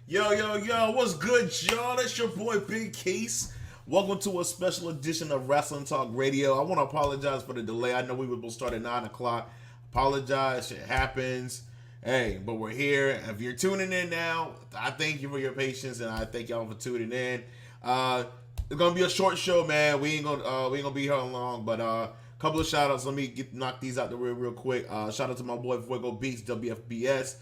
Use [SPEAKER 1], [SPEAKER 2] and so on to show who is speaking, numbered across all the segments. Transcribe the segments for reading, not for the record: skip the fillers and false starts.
[SPEAKER 1] Yo, what's good, y'all? That's your boy Big Case. Welcome to a special edition of Wrestling Talk Radio. I want to apologize for the delay. I know we were supposed to start at 9 o'clock. Apologize, shit happens. Hey, but we're here. If you're tuning in now, I thank you for your patience and I thank y'all for tuning in. It's gonna be a short show, man. We ain't gonna be here long, but couple of shout outs. Let me knock these out the real quick. Shout out to my boy Fuego Beats, WFBS.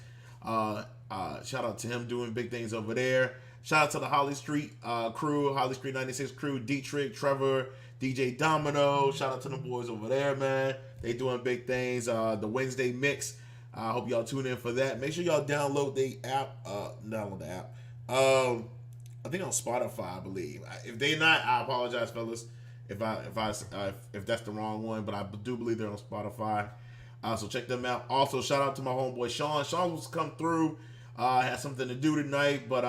[SPEAKER 1] Shout out to him doing big things over there. Shout out to the Holly Street crew, Holly Street 96 crew, Dietrich, Trevor, DJ Domino. Shout out to the boys over there, man. They doing big things. The Wednesday mix. I hope y'all tune in for that. Make sure y'all download the app. Download the app. I think on Spotify, I believe. If they not, I apologize, fellas. If that's the wrong one, but I do believe they're on Spotify. So check them out. Also, shout out to my homeboy Sean. Sean was come through. Had something to do tonight, but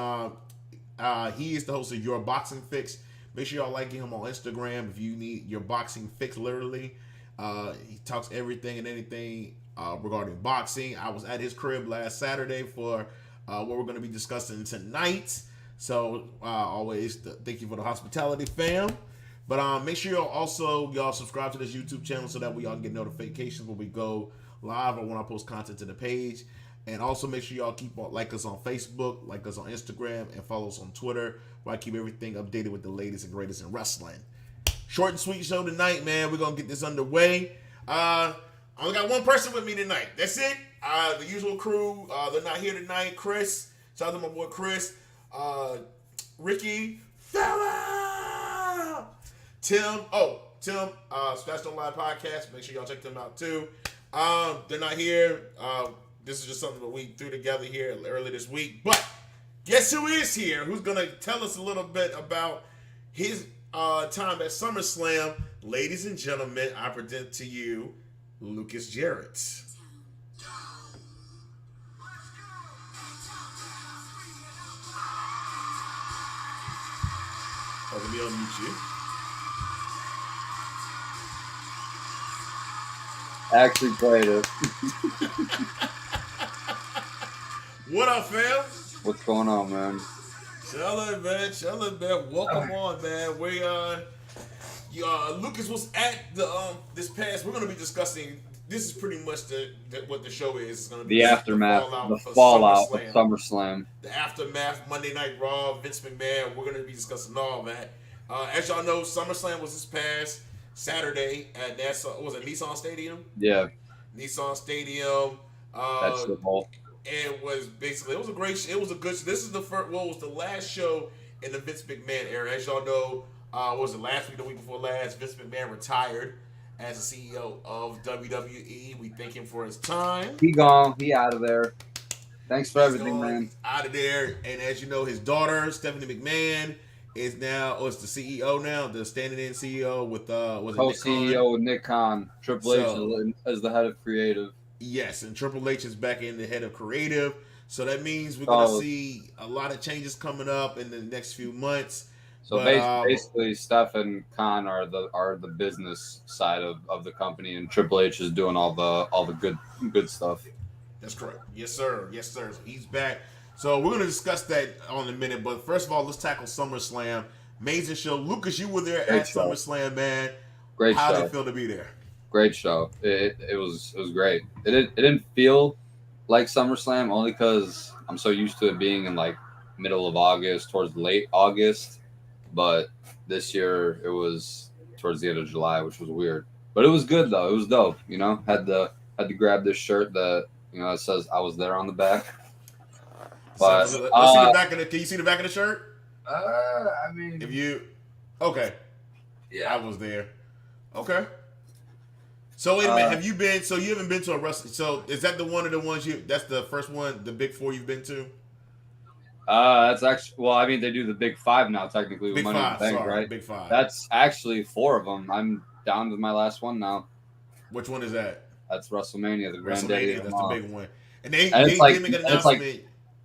[SPEAKER 1] he is the host of Your Boxing Fix. Make sure y'all like him on Instagram if you need your boxing fix. Literally, he talks everything and anything regarding boxing. I was at his crib last Saturday for what we're going to be discussing tonight. So always thank you for the hospitality, fam. But make sure y'all subscribe to this YouTube channel so that we all get notifications when we go live or when I post content to the page. And also make sure y'all like us on Facebook, like us on Instagram, and follow us on Twitter, where I keep everything updated with the latest and greatest in wrestling. Short and sweet show tonight, man. We're gonna get this underway. I only got one person with me tonight. That's it. The usual crew. They're not here tonight. Chris, shout out to my boy Chris. Ricky, fella. Tim, Smash Online Podcast. Make sure y'all check them out too. They're not here. This is just something that we threw together here early this week. But guess who is here? Who's gonna tell us a little bit about his time at SummerSlam? Ladies and gentlemen, I present to you Lucas Jarrett. Let me unmute you.
[SPEAKER 2] Actually played it.
[SPEAKER 1] What up, fam?
[SPEAKER 2] What's going on, man?
[SPEAKER 1] Chillin', man. Welcome on, man. Lucas was at the this past. We're gonna be discussing. This is pretty much what the show is. It's gonna be
[SPEAKER 2] the aftermath, the fallout of SummerSlam.
[SPEAKER 1] The aftermath, Monday Night Raw, Vince McMahon. We're gonna be discussing all that. As y'all know, SummerSlam was this past Saturday at was it Nissan Stadium?
[SPEAKER 2] Yeah.
[SPEAKER 1] Nissan Stadium.
[SPEAKER 2] That's the whole.
[SPEAKER 1] It was basically, it was this is the first, was the last show in the Vince McMahon era. As y'all know, was it last week, the week before last, Vince McMahon retired as the CEO of WWE. We thank him for his time.
[SPEAKER 2] He gone. He out of there. Thanks for everything, man.
[SPEAKER 1] Out of there. And as you know, his daughter, Stephanie McMahon, is the CEO now, the standing-in CEO with
[SPEAKER 2] co-CEO with Nick Khan. Triple H as the head of creative.
[SPEAKER 1] Yes, and Triple H is back in the head of creative. So that means we're going to see a lot of changes coming up in the next few months.
[SPEAKER 2] So basically, Steph and Khan are the business side of the company, and Triple H is doing all the good stuff.
[SPEAKER 1] That's correct. Yes, sir. So he's back. So we're going to discuss that on a minute. But first of all, let's tackle SummerSlam. Amazing show. Lucas, you were there at SummerSlam, man.
[SPEAKER 2] Great show.
[SPEAKER 1] How did it feel to be there?
[SPEAKER 2] Great show. It was great. It didn't feel like SummerSlam only because I'm so used to it being in like middle of August, towards late August. But this year it was towards the end of July, which was weird. But it was good though. It was dope. You know, had to grab this shirt that it says I was there on the back. But
[SPEAKER 1] let's see the back of the. Can you see the back of the shirt?
[SPEAKER 2] I mean,
[SPEAKER 1] okay,
[SPEAKER 2] yeah,
[SPEAKER 1] I was there. Okay. So wait a minute. Have you been? So you haven't been to a wrestling? So is that one of the ones you? That's the first one, the big four you've been to.
[SPEAKER 2] That's actually. Well, I mean, they do the big five now, technically.
[SPEAKER 1] Big
[SPEAKER 2] Money
[SPEAKER 1] five,
[SPEAKER 2] in the Bank,
[SPEAKER 1] sorry,
[SPEAKER 2] right?
[SPEAKER 1] Big five.
[SPEAKER 2] That's actually 4 of them. I'm down to my last one now.
[SPEAKER 1] Which one is that?
[SPEAKER 2] That's WrestleMania, the granddaddy.
[SPEAKER 1] That's the big one. And they
[SPEAKER 2] make an announcement.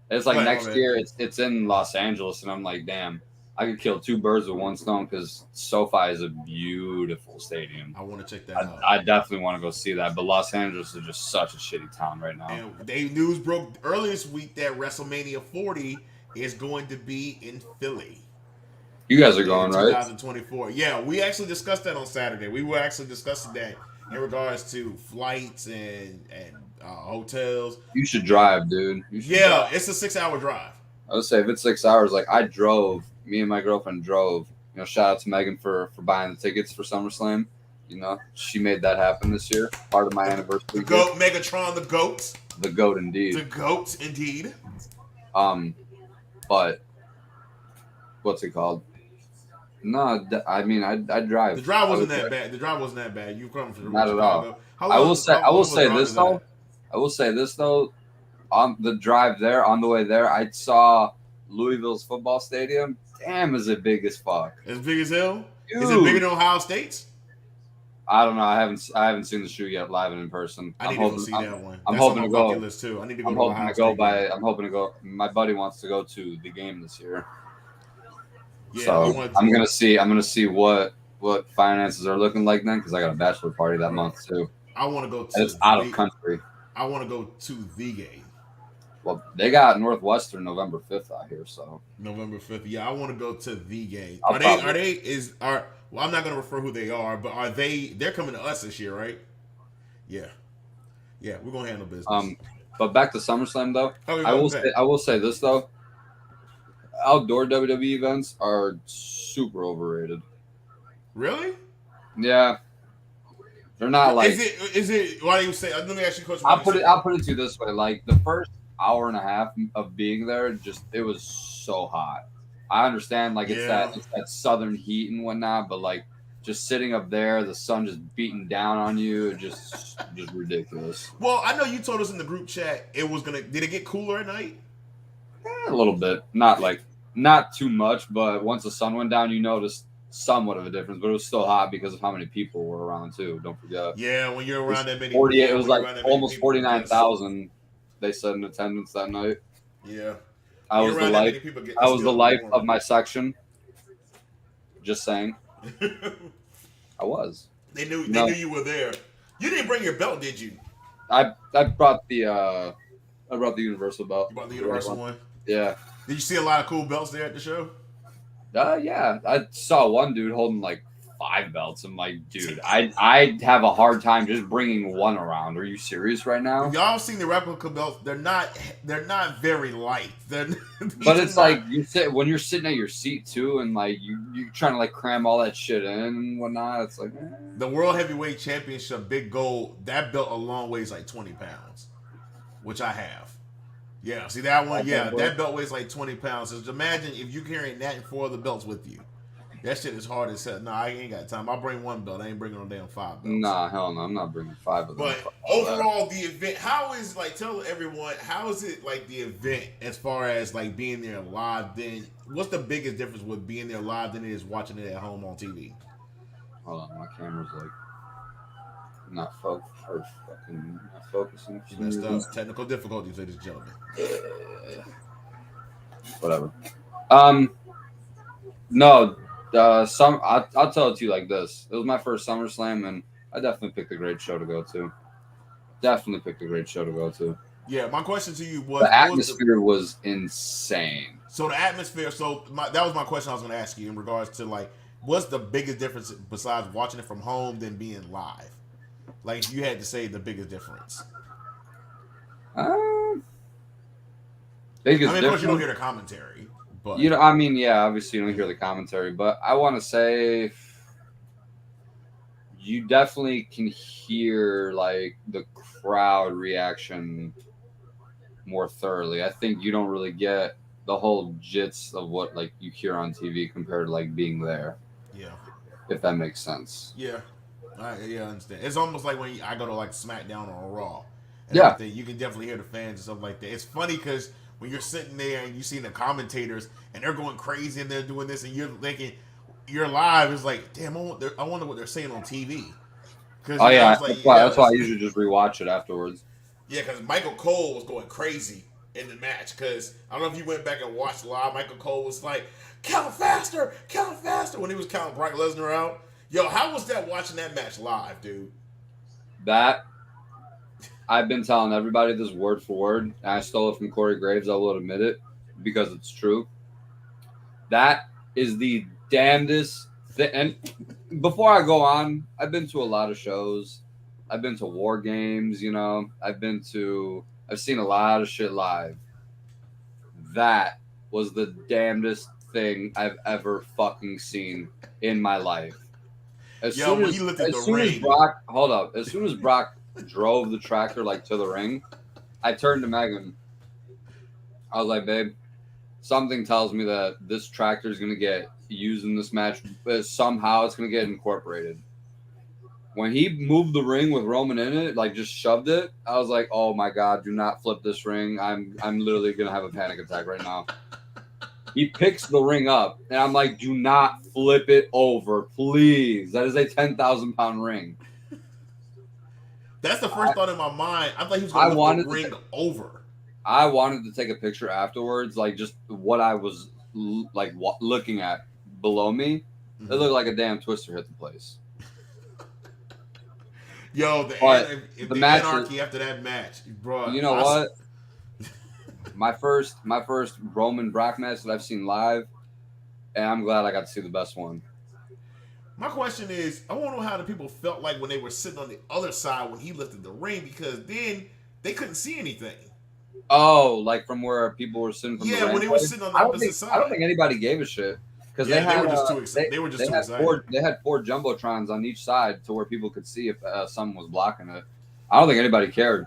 [SPEAKER 2] It's like next year. It's in Los Angeles, and I'm like, damn, I could kill 2 birds with one stone because SoFi is a beautiful stadium.
[SPEAKER 1] I want to check that out.
[SPEAKER 2] I definitely want to go see that. But Los Angeles is just such a shitty town right now.
[SPEAKER 1] And news broke earlier this week that WrestleMania 40 is going to be in Philly
[SPEAKER 2] You guys are
[SPEAKER 1] in
[SPEAKER 2] going, right?
[SPEAKER 1] 2024. Yeah, we actually discussed that on Saturday. We were actually discussing that in regards to flights and hotels.
[SPEAKER 2] You should
[SPEAKER 1] And
[SPEAKER 2] drive, dude. You should
[SPEAKER 1] yeah,
[SPEAKER 2] drive.
[SPEAKER 1] it's a 6 hour drive.
[SPEAKER 2] I would say if it's 6 hours, like I drove, me and my girlfriend drove. Shout out to Megan for buying the tickets for SummerSlam. She made that happen this year. Part of my
[SPEAKER 1] The
[SPEAKER 2] anniversary gift.
[SPEAKER 1] goat, Megatron, the goat,
[SPEAKER 2] The goat
[SPEAKER 1] the
[SPEAKER 2] indeed.
[SPEAKER 1] goat, indeed.
[SPEAKER 2] But what's it called? No, I mean I drive.
[SPEAKER 1] The drive
[SPEAKER 2] I
[SPEAKER 1] wasn't
[SPEAKER 2] would
[SPEAKER 1] that
[SPEAKER 2] drive.
[SPEAKER 1] bad. The drive wasn't that bad. You come from
[SPEAKER 2] Not at all.
[SPEAKER 1] Chicago. How
[SPEAKER 2] I
[SPEAKER 1] long?
[SPEAKER 2] will say
[SPEAKER 1] How long of a drive
[SPEAKER 2] this
[SPEAKER 1] is
[SPEAKER 2] though.
[SPEAKER 1] that?
[SPEAKER 2] I will say this though. On the drive there, on the way there, I saw Louisville's football stadium. Damn, is it big as fuck?
[SPEAKER 1] As big as hell.
[SPEAKER 2] Dude.
[SPEAKER 1] Is it bigger than Ohio State's?
[SPEAKER 2] I don't know. I haven't seen the shoe yet live and in person.
[SPEAKER 1] I need to go see that one.
[SPEAKER 2] I'm
[SPEAKER 1] That's
[SPEAKER 2] hoping
[SPEAKER 1] on
[SPEAKER 2] to
[SPEAKER 1] my
[SPEAKER 2] go.
[SPEAKER 1] bucket list too. I need to go
[SPEAKER 2] I'm
[SPEAKER 1] to
[SPEAKER 2] hoping
[SPEAKER 1] Ohio
[SPEAKER 2] to go
[SPEAKER 1] State.
[SPEAKER 2] by. I'm hoping to go. My buddy wants to go to the game this year.
[SPEAKER 1] Yeah,
[SPEAKER 2] So I'm gonna see. I'm gonna see what finances are looking like then, because I got a bachelor party that month too.
[SPEAKER 1] I want to go to.
[SPEAKER 2] And it's out of country.
[SPEAKER 1] I want to go to the game.
[SPEAKER 2] Well, they got Northwestern November 5th out here, so
[SPEAKER 1] November 5th. Yeah, I want to go to the game.
[SPEAKER 2] Well,
[SPEAKER 1] I'm not going to refer who they are, but they're coming to us this year, right? Yeah. Yeah, we're going to handle business.
[SPEAKER 2] But back to SummerSlam though.
[SPEAKER 1] Okay,
[SPEAKER 2] I will say this though. Outdoor WWE events are super overrated.
[SPEAKER 1] Really?
[SPEAKER 2] Yeah. They're not like
[SPEAKER 1] is it why do you say let me ask you a question.
[SPEAKER 2] I'll put it to you this way. Like the first hour and a half of being there, it was so hot. I understand like it's that southern heat and whatnot, but like just sitting up there, the sun just beating down on you, just ridiculous.
[SPEAKER 1] Well, I know you told us in the group chat did it get cooler at night?
[SPEAKER 2] A little bit. Not too much, but once the sun went down, you noticed somewhat of a difference, but it was still hot because of how many people were around too. Don't forget.
[SPEAKER 1] Yeah, when you're around that many
[SPEAKER 2] 48, it was like almost 49,000 they said in attendance that night.
[SPEAKER 1] Yeah.
[SPEAKER 2] I was the life of my section. Just saying. I was.
[SPEAKER 1] They knew you were there. You didn't bring your belt, did you?
[SPEAKER 2] I brought the universal belt.
[SPEAKER 1] You brought the universal one?
[SPEAKER 2] Yeah.
[SPEAKER 1] Did you see a lot of cool belts there at the show?
[SPEAKER 2] Yeah. I saw one dude holding like 5 belts. I'm like, dude, I'd have a hard time just bringing one around. Are you serious right now?
[SPEAKER 1] Y'all seen the replica belts? They're not very light.
[SPEAKER 2] But it's like when you're sitting at your seat too, and like you trying to like cram all that shit in and whatnot. It's like
[SPEAKER 1] the World Heavyweight Championship, big gold. That belt alone weighs like 20 pounds, which I have. Yeah, see that one? Yeah, that belt weighs like 20 pounds. So imagine if you're carrying that and 4 other belts with you. That shit is hard as hell. No, I ain't got time. I'll bring 1 belt. I ain't bringing no damn 5 belts.
[SPEAKER 2] Nah, hell no. I'm not bringing 5 of them.
[SPEAKER 1] But overall, the event, tell everyone, how is it like the event as far as like being there live then? What's the biggest difference with being there live than it is watching it at home on TV?
[SPEAKER 2] Hold on, my camera's like not focusing.
[SPEAKER 1] Messed up. Technical difficulties, ladies and gentlemen.
[SPEAKER 2] Whatever. No. I'll tell it to you like this. It was my first SummerSlam, and I definitely picked a great show to go to.
[SPEAKER 1] Yeah, my question to you was...
[SPEAKER 2] The atmosphere was insane.
[SPEAKER 1] So the atmosphere... that was my question I was going to ask you in regards to, like, what's the biggest difference besides watching it from home than being live? Like, if you had to say the biggest difference.
[SPEAKER 2] Biggest
[SPEAKER 1] of course, you don't hear the commentary. But
[SPEAKER 2] obviously you don't hear the commentary, but I want to say you definitely can hear like the crowd reaction more thoroughly. I think you don't really get the whole jits of what like you hear on TV compared to like being there.
[SPEAKER 1] Yeah.
[SPEAKER 2] If that makes sense.
[SPEAKER 1] Yeah. I understand. It's almost like when I go to like SmackDown or Raw.
[SPEAKER 2] And
[SPEAKER 1] everything. You can definitely hear the fans and stuff like that. It's funny because when you're sitting there and you see the commentators and they're going crazy and they're doing this and you're thinking you're live, it's like, damn, I wonder what they're saying on TV.
[SPEAKER 2] That's why I usually just rewatch it afterwards.
[SPEAKER 1] Yeah, because Michael Cole was going crazy in the match. Because I don't know if you went back and watched live. Michael Cole was like, count faster when he was counting Brock Lesnar out. Yo, how was that watching that match live, dude?
[SPEAKER 2] That I've been telling everybody this word for word, and I stole it from Corey Graves. I will admit it. because it's true. That is the damnedest thing. And before I go on, I've been to a lot of shows. I've been to war games, you know. I've seen a lot of shit live. That was the damnedest thing I've ever fucking seen in my life.
[SPEAKER 1] Yo, when he lifted the ring.
[SPEAKER 2] As soon as Brock drove the tractor like to the ring, I turned to Megan. I was like, babe, something tells me that this tractor is gonna get used in this match, but somehow it's gonna get incorporated. When he moved the ring with Roman in it, like just shoved it, I was like, "Oh my god, do not flip this ring! I'm literally gonna have a panic attack right now." He picks the ring up, and I'm like, "Do not flip it over, please! That is a 10,000-pound ring."
[SPEAKER 1] That's the first thought in my mind. I thought he was going to lift the ring over.
[SPEAKER 2] I wanted to take a picture afterwards, like just what I was looking at below me. Mm-hmm. It looked like a damn twister hit the place.
[SPEAKER 1] Yo, the anarchy after that match, bro.
[SPEAKER 2] You know what? my first Roman Brock match that I've seen live, and I'm glad I got to see the best one.
[SPEAKER 1] My question is, I want to know how the people felt like when they were sitting on the other side when he lifted the ring, because then they couldn't see anything.
[SPEAKER 2] Oh, like from where people were sitting from the ring?
[SPEAKER 1] When they were sitting on the opposite side.
[SPEAKER 2] I don't think anybody gave a shit. Because they were just too excited. They had 4 jumbotrons on each side to where people could see if someone was blocking it. I don't think anybody cared.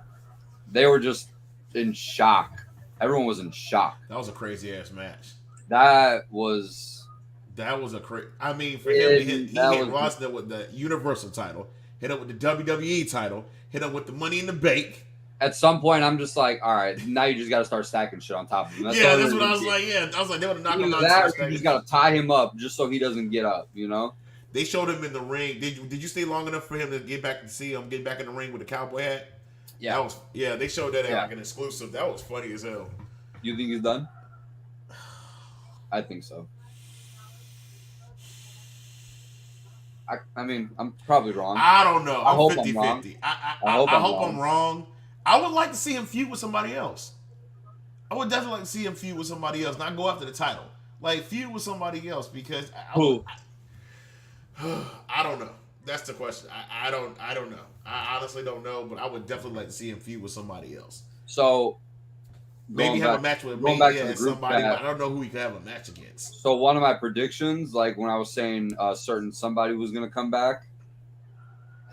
[SPEAKER 2] They were just in shock. Everyone was in shock.
[SPEAKER 1] That was a crazy ass match.
[SPEAKER 2] That was
[SPEAKER 1] a crazy. I mean, for him, he hit Rosner with the Universal title, hit up with the WWE title, hit up with the Money in the Bank.
[SPEAKER 2] At some point, I'm just like, all right, now you just got to start stacking shit on top of him.
[SPEAKER 1] That's what I was like. Yeah, I was like, they would have knocked him out.
[SPEAKER 2] You just got to tie him up just so he doesn't get up, you know?
[SPEAKER 1] They showed him in the ring. Did you stay long enough for him to get back in the ring with the cowboy hat?
[SPEAKER 2] Yeah.
[SPEAKER 1] They showed that like an exclusive. That was funny as hell.
[SPEAKER 2] You think he's done? I think so. I mean, I'm probably wrong.
[SPEAKER 1] I don't know.
[SPEAKER 2] I'm
[SPEAKER 1] 50-50. I hope I'm wrong. I would like to see him feud with somebody else. I would definitely like to see him feud with somebody else, not go after the title. Like, feud with somebody else, because
[SPEAKER 2] who?
[SPEAKER 1] I don't know. That's the question. I don't know. I honestly don't know, but I would definitely like to see him feud with somebody else.
[SPEAKER 2] So
[SPEAKER 1] maybe have a match with Mania and somebody, but I don't know who he could have a match against.
[SPEAKER 2] So one of my predictions, like when I was saying certain somebody was going to come back,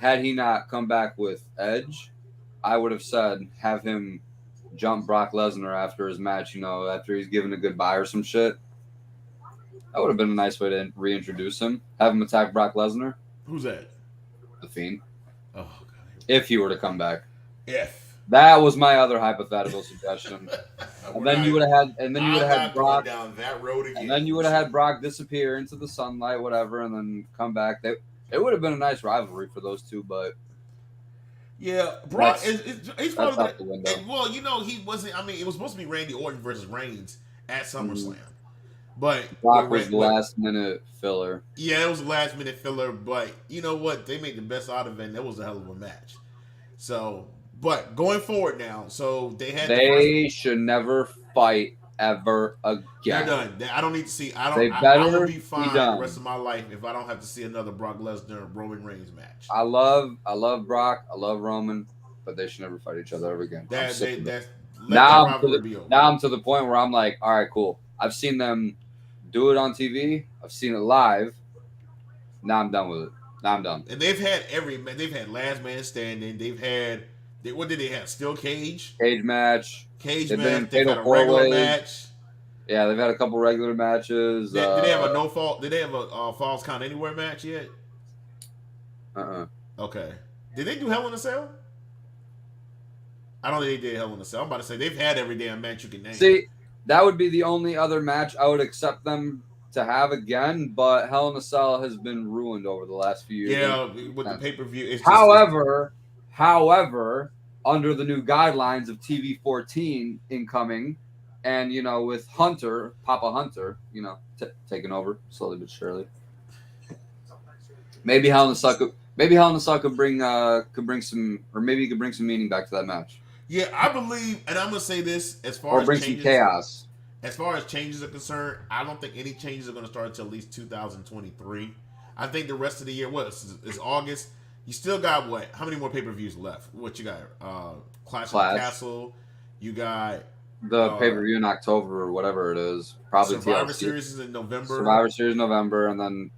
[SPEAKER 2] had he not come back with Edge, I would have said have him jump Brock Lesnar after his match, you know, after he's given a goodbye or some shit. That would have been a nice way to reintroduce him. Have him attack Brock Lesnar.
[SPEAKER 1] Who's that?
[SPEAKER 2] The Fiend.
[SPEAKER 1] Oh, God.
[SPEAKER 2] If he were to come back.
[SPEAKER 1] If.
[SPEAKER 2] That was my other hypothetical suggestion. And then you would have had Brock
[SPEAKER 1] down that road again.
[SPEAKER 2] And then you would have had Brock disappear into the sunlight, whatever, and then come back. It would have been a nice rivalry for those two, but
[SPEAKER 1] yeah, Brock he's probably
[SPEAKER 2] out the window.
[SPEAKER 1] Well, you know, he wasn't. I mean, it was supposed to be Randy Orton versus Reigns at SummerSlam, but
[SPEAKER 2] Brock was last minute filler.
[SPEAKER 1] Yeah, it was a last minute filler, but you know what? They made the best out of it, and it was a hell of a match. So, but going forward now, so they
[SPEAKER 2] should never fight ever again.
[SPEAKER 1] They're done. I don't need to see. I will be fine the rest of my life if I don't have to see another Brock Lesnar Roman Reigns match.
[SPEAKER 2] I love Brock. I love Roman, but they should never fight each other ever again. Now I'm to the point where I'm like, all right, cool. I've seen them do it on TV. I've seen it live. Now I'm done with it. Now I'm done.
[SPEAKER 1] And they've had last man standing. What did they have? Steel cage
[SPEAKER 2] match.
[SPEAKER 1] They've had a regular match.
[SPEAKER 2] Yeah, they've had a couple regular matches.
[SPEAKER 1] Did they have a no fault? Did they have a falls count anywhere match yet? Okay. Did they do Hell in a Cell? I don't think they did Hell in a Cell. I'm about to say they've had every damn match you can name.
[SPEAKER 2] See, that would be the only other match I would accept them to have again, but Hell in a Cell has been ruined over the last few years.
[SPEAKER 1] Yeah, with the pay-per-view.
[SPEAKER 2] However, under the new guidelines of TV 14 incoming, and you know, with Papa Hunter, you know, taking over slowly but surely. Maybe Hell in a Cell could bring some, or maybe he could bring some meaning back to that match.
[SPEAKER 1] Yeah, I believe, and I'm gonna say this as far as
[SPEAKER 2] bring some chaos.
[SPEAKER 1] as far as changes are concerned, I don't think any changes are going to start until at least 2023. I think the rest of the year, it's August. You still got what? How many more pay-per-views left? What you got? Clash of the Castle. You got
[SPEAKER 2] the pay-per-view in October or whatever it is. Probably
[SPEAKER 1] Survivor
[SPEAKER 2] TLC.
[SPEAKER 1] Series is in November.
[SPEAKER 2] Survivor Series November, and then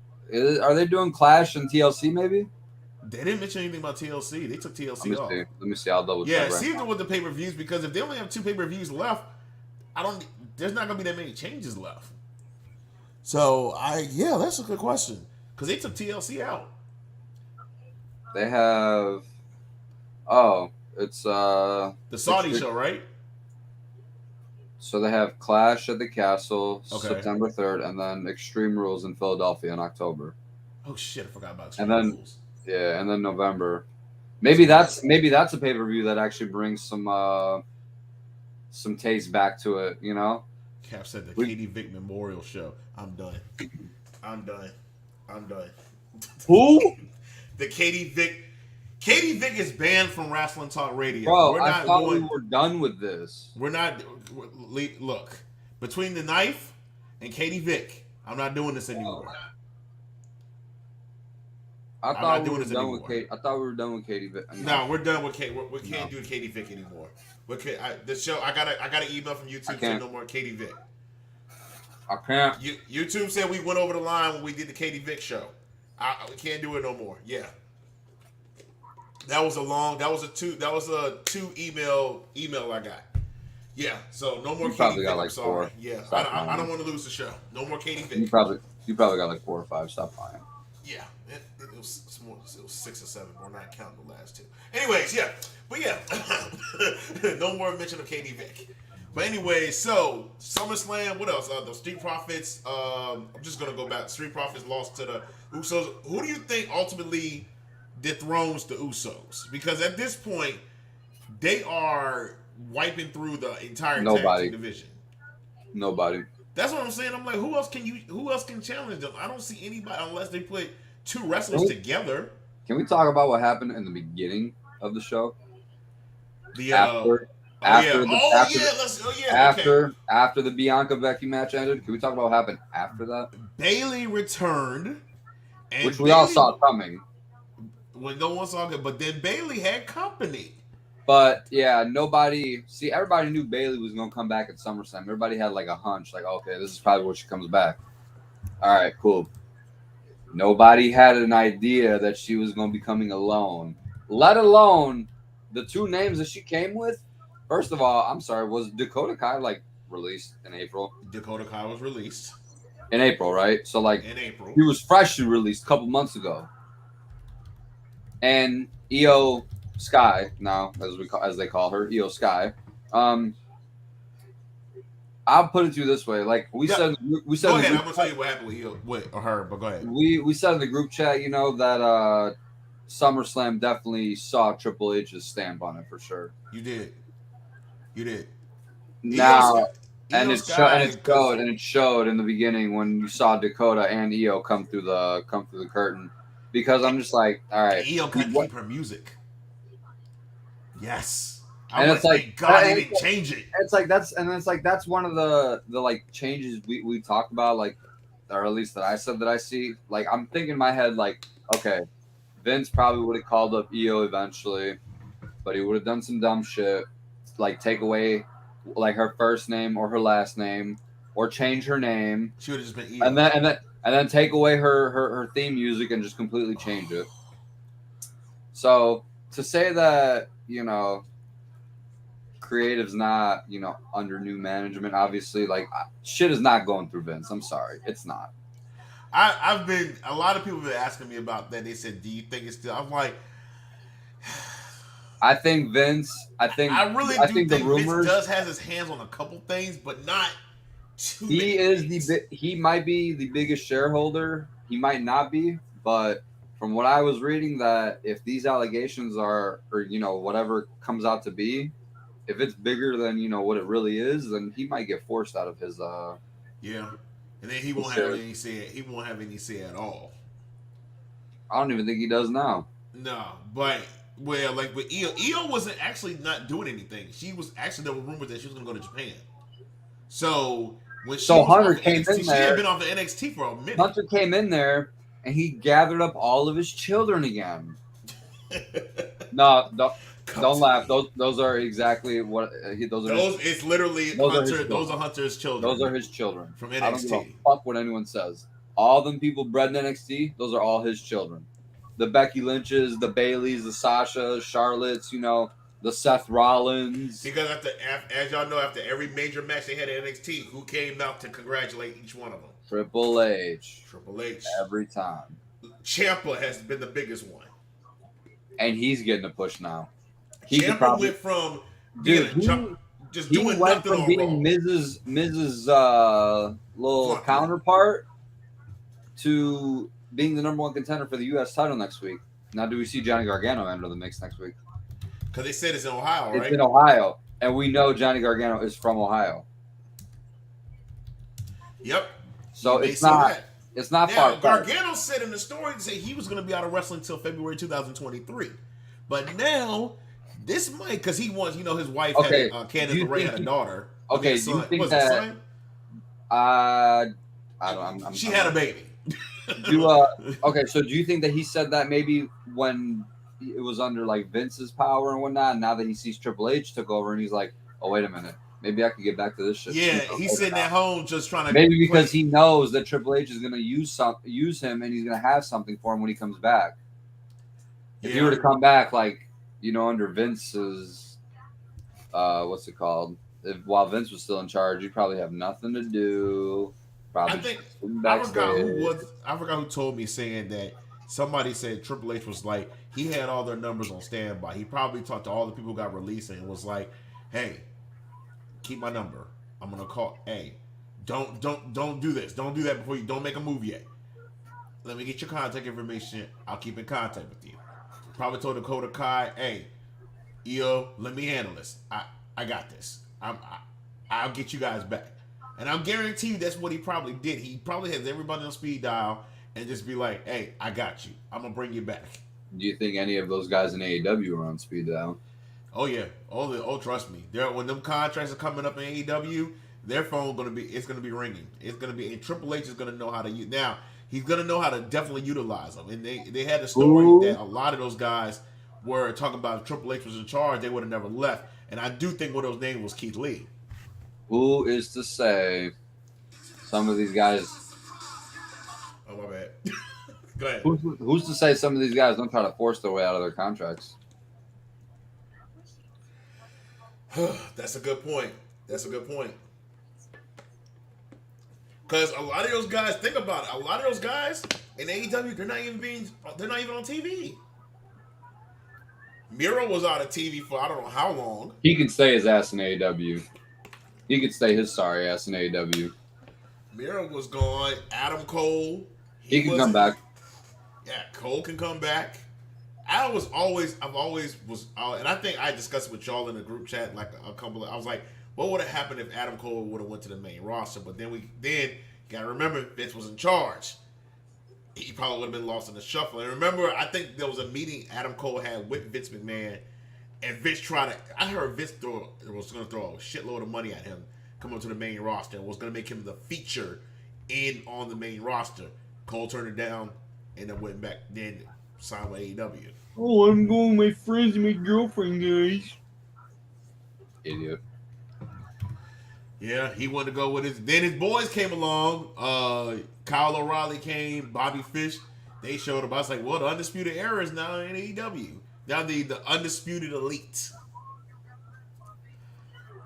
[SPEAKER 2] are they doing Clash and TLC maybe?
[SPEAKER 1] They didn't mention anything about TLC. They took TLC off.
[SPEAKER 2] Let me see. I'll double check.
[SPEAKER 1] Yeah, see with the pay-per-views, because if they only have 2 pay-per-views left, there's not gonna be that many changes left. So that's a good question, because they took TLC out.
[SPEAKER 2] They have it's
[SPEAKER 1] the Saudi show, right?
[SPEAKER 2] So they have Clash at the Castle September 3rd, and then Extreme Rules in Philadelphia in October.
[SPEAKER 1] Oh shit, I forgot about Extreme Rules.
[SPEAKER 2] Yeah, and then November. Maybe that's a pay-per-view that actually brings some taste back to it, you know?
[SPEAKER 1] Cap said the Katie Vick Memorial Show. I'm done.
[SPEAKER 2] Who?
[SPEAKER 1] The Katie Vick. Katie Vick is banned from Wrestling Talk Radio.
[SPEAKER 2] Bro, I thought we were done with this.
[SPEAKER 1] We're not. Look, between the knife and Katie Vick, I'm not doing this anymore.
[SPEAKER 2] I thought we were done with Katie Vick.
[SPEAKER 1] No, we're done with Katie. We can't do Katie Vick anymore. The show. I got an email from YouTube saying no more Katie Vick.
[SPEAKER 2] I can't.
[SPEAKER 1] YouTube said we went over the line when we did the Katie Vick show. We can't do it no more. Yeah. That was a two email I got. Yeah, so no more Katie Vick. I'm sorry.
[SPEAKER 2] 4.
[SPEAKER 1] Yeah, I don't want to lose the show. No more Katie Vick.
[SPEAKER 2] You probably got like 4 or 5. Stop lying.
[SPEAKER 1] Yeah, it was 6 or 7. We're not counting the last 2. Anyways, yeah, but yeah, no more mention of Katie Vick. But anyway, so SummerSlam. What else? The Street Profits. I'm just gonna go back. Street Profits lost to the Usos. Who do you think ultimately dethrones the Usos? Because at this point, they are wiping through the entire tag team division.
[SPEAKER 2] Nobody.
[SPEAKER 1] That's what I'm saying. I'm like, who else can challenge them? I don't see anybody unless they put 2 wrestlers together.
[SPEAKER 2] Can we talk about what happened in the beginning of the show?
[SPEAKER 1] After
[SPEAKER 2] the Bianca Becky match ended, can we talk about what happened after that?
[SPEAKER 1] Bayley returned,
[SPEAKER 2] which we all saw coming.
[SPEAKER 1] Well, no one saw it, but then Bayley had company.
[SPEAKER 2] But yeah, everybody knew Bayley was gonna come back at SummerSlam. Everybody had like a hunch, like, okay, this is probably where she comes back. All right, cool. Nobody had an idea that she was gonna be coming alone, let alone the 2 names that she came with. First of all, I'm sorry, was Dakota Kai like released in April?
[SPEAKER 1] Dakota Kai was released
[SPEAKER 2] in April, right? So like
[SPEAKER 1] in April,
[SPEAKER 2] he was freshly released a couple months ago. And Io Sky, now as they call her, Io Sky. I'll put it to you this way: like we said.
[SPEAKER 1] Go ahead. I'm gonna tell you what happened with her, but go ahead.
[SPEAKER 2] We said in the group chat, you know, that SummerSlam definitely saw Triple H's stamp on it for sure.
[SPEAKER 1] You did.
[SPEAKER 2] Now, it showed in the beginning when you saw Dakota and Io come through the curtain. Because I'm just like, all right.
[SPEAKER 1] Io couldn't keep her music. Yes.
[SPEAKER 2] And it's like,
[SPEAKER 1] God, they didn't change it.
[SPEAKER 2] It's like that's one of the like changes we talked about, like, or at least that I said that I see. Like, I'm thinking in my head, like, okay, Vince probably would have called up Io eventually, but he would have done some dumb shit, like take away like her first name or her last name, or change her name.
[SPEAKER 1] She would have just been Io.
[SPEAKER 2] And then take away her theme music and just completely change it. So to say that, you know, creative's not, you know, under new management, obviously, like, shit is not going through Vince. I'm sorry. It's not.
[SPEAKER 1] A lot of people have been asking me about that. They said, do you think it's still? I'm like,
[SPEAKER 2] I think Vince, I think the rumors,
[SPEAKER 1] Vince does have his hands on a couple things, but not too
[SPEAKER 2] he might be the biggest shareholder. He might not be, but from what I was reading, that if these allegations are, or, you know, whatever comes out to be, if it's bigger than, you know, what it really is, then he might get forced out of his
[SPEAKER 1] yeah. And then he won't have any say. He won't have any say at all.
[SPEAKER 2] I don't even think he does now.
[SPEAKER 1] No, but well, like with Io wasn't actually not doing anything. She was actually, there were rumors that she was going to go to Japan. So when she
[SPEAKER 2] So
[SPEAKER 1] was
[SPEAKER 2] Hunter
[SPEAKER 1] off the
[SPEAKER 2] came
[SPEAKER 1] NXT,
[SPEAKER 2] in
[SPEAKER 1] she had
[SPEAKER 2] there.
[SPEAKER 1] been off the NXT for a minute.
[SPEAKER 2] Hunter came in there and he gathered up all of his children again. No, don't
[SPEAKER 1] To
[SPEAKER 2] laugh.
[SPEAKER 1] me.
[SPEAKER 2] Those are exactly what
[SPEAKER 1] It's literally
[SPEAKER 2] those are his
[SPEAKER 1] Hunter. Those
[SPEAKER 2] children.
[SPEAKER 1] are Hunter's children.
[SPEAKER 2] Those are his children.
[SPEAKER 1] From
[SPEAKER 2] I don't give a
[SPEAKER 1] NXT.
[SPEAKER 2] fuck what anyone says. All them people bred in NXT, those are all his children. The Becky Lynches, the Baileys, the Sashas, Charlottes, the Seth Rollins.
[SPEAKER 1] Because as y'all know, after every major match they had at NXT, who came out to congratulate each one of them?
[SPEAKER 2] Triple H.
[SPEAKER 1] Triple H.
[SPEAKER 2] Every time.
[SPEAKER 1] Ciampa has been the biggest one.
[SPEAKER 2] And he's getting a push now.
[SPEAKER 1] Ciampa went from being doing
[SPEAKER 2] went
[SPEAKER 1] nothing
[SPEAKER 2] from
[SPEAKER 1] on
[SPEAKER 2] being
[SPEAKER 1] Raw.
[SPEAKER 2] Mrs. Little
[SPEAKER 1] Flunky.
[SPEAKER 2] counterpart to being the number one contender for the U.S. title next week. Now, do we see Johnny Gargano enter the mix next week?
[SPEAKER 1] Because they said it's in Ohio, right?
[SPEAKER 2] It's in Ohio, and we know Johnny Gargano is from Ohio.
[SPEAKER 1] Yep.
[SPEAKER 2] So it's not far.
[SPEAKER 1] Gargano said in the story that he was going to be out of wrestling until February 2023, but now this might because he wants his wife had Candice LeRae had a daughter.
[SPEAKER 2] Okay, do you think that? I don't.
[SPEAKER 1] She had a baby.
[SPEAKER 2] Okay, so do you think that he said that maybe when it was under like Vince's power and whatnot, and now that he sees Triple H took over and he's like, oh wait a minute, maybe I could get back to this shit.
[SPEAKER 1] Yeah, he's sitting at home just trying to
[SPEAKER 2] maybe because he knows that Triple H is going to use him and he's going to have something for him when he comes back. If he were to come back like under Vince's what's it called? While Vince was still in charge, you'd probably have nothing to do. Probably
[SPEAKER 1] I forgot who told me saying that somebody said Triple H was like he had all their numbers on standby. He probably talked to all the people who got released and was like, "Hey, keep my number. I'm gonna call. Hey, don't do this. Don't do that before you don't make a move yet. Let me get your contact information. I'll keep in contact with you." Probably told Dakota Kai, "Hey, EO, let me handle this. I got this. I'll get you guys back." And I'm guarantee you that's what he probably did. He probably has everybody on speed dial and just be like, "Hey, I got you. I'm gonna bring you back."
[SPEAKER 2] Do you think any of those guys in AEW are on speed dial?
[SPEAKER 1] Oh yeah. Trust me. When them contracts are coming up in AEW, their phone gonna be ringing. It's gonna be and Triple H is gonna know how to use now. He's gonna know how to definitely utilize them. And they had the story that a lot of those guys were talking about if Triple H was in charge, they would have never left. And I do think one of those names was Keith Lee.
[SPEAKER 2] Who is to say some of these guys?
[SPEAKER 1] Oh my bad. Go ahead.
[SPEAKER 2] Who's to say some of these guys don't try to force their way out of their contracts?
[SPEAKER 1] That's a good point. Because a lot of those guys, think about it. A lot of those guys in AEW, they're not even on TV. Miro was out of TV for I don't know how long.
[SPEAKER 2] He can stay his ass in AEW. He could stay his sorry ass in AEW.
[SPEAKER 1] Miro was gone. Adam Cole.
[SPEAKER 2] He can come back.
[SPEAKER 1] Yeah, Cole can come back. And I think I discussed it with y'all in the group chat I was like, what would have happened if Adam Cole would have went to the main roster? But then you gotta remember Vince was in charge. He probably would have been lost in the shuffle. And remember, I think there was a meeting Adam Cole had with Vince McMahon, and Vince I heard Vince was going to throw a shitload of money at him coming to the main roster and was going to make him the feature on the main roster. Cole turned it down and then went back, then signed with AEW.
[SPEAKER 2] Oh, I'm going with my friends and my girlfriend, guys. Idiot.
[SPEAKER 1] Yeah, he wanted to go with then his boys came along. Kyle O'Reilly came, Bobby Fish. They showed up. I was like, well, the Undisputed Era is now in AEW. Now the Undisputed Elite.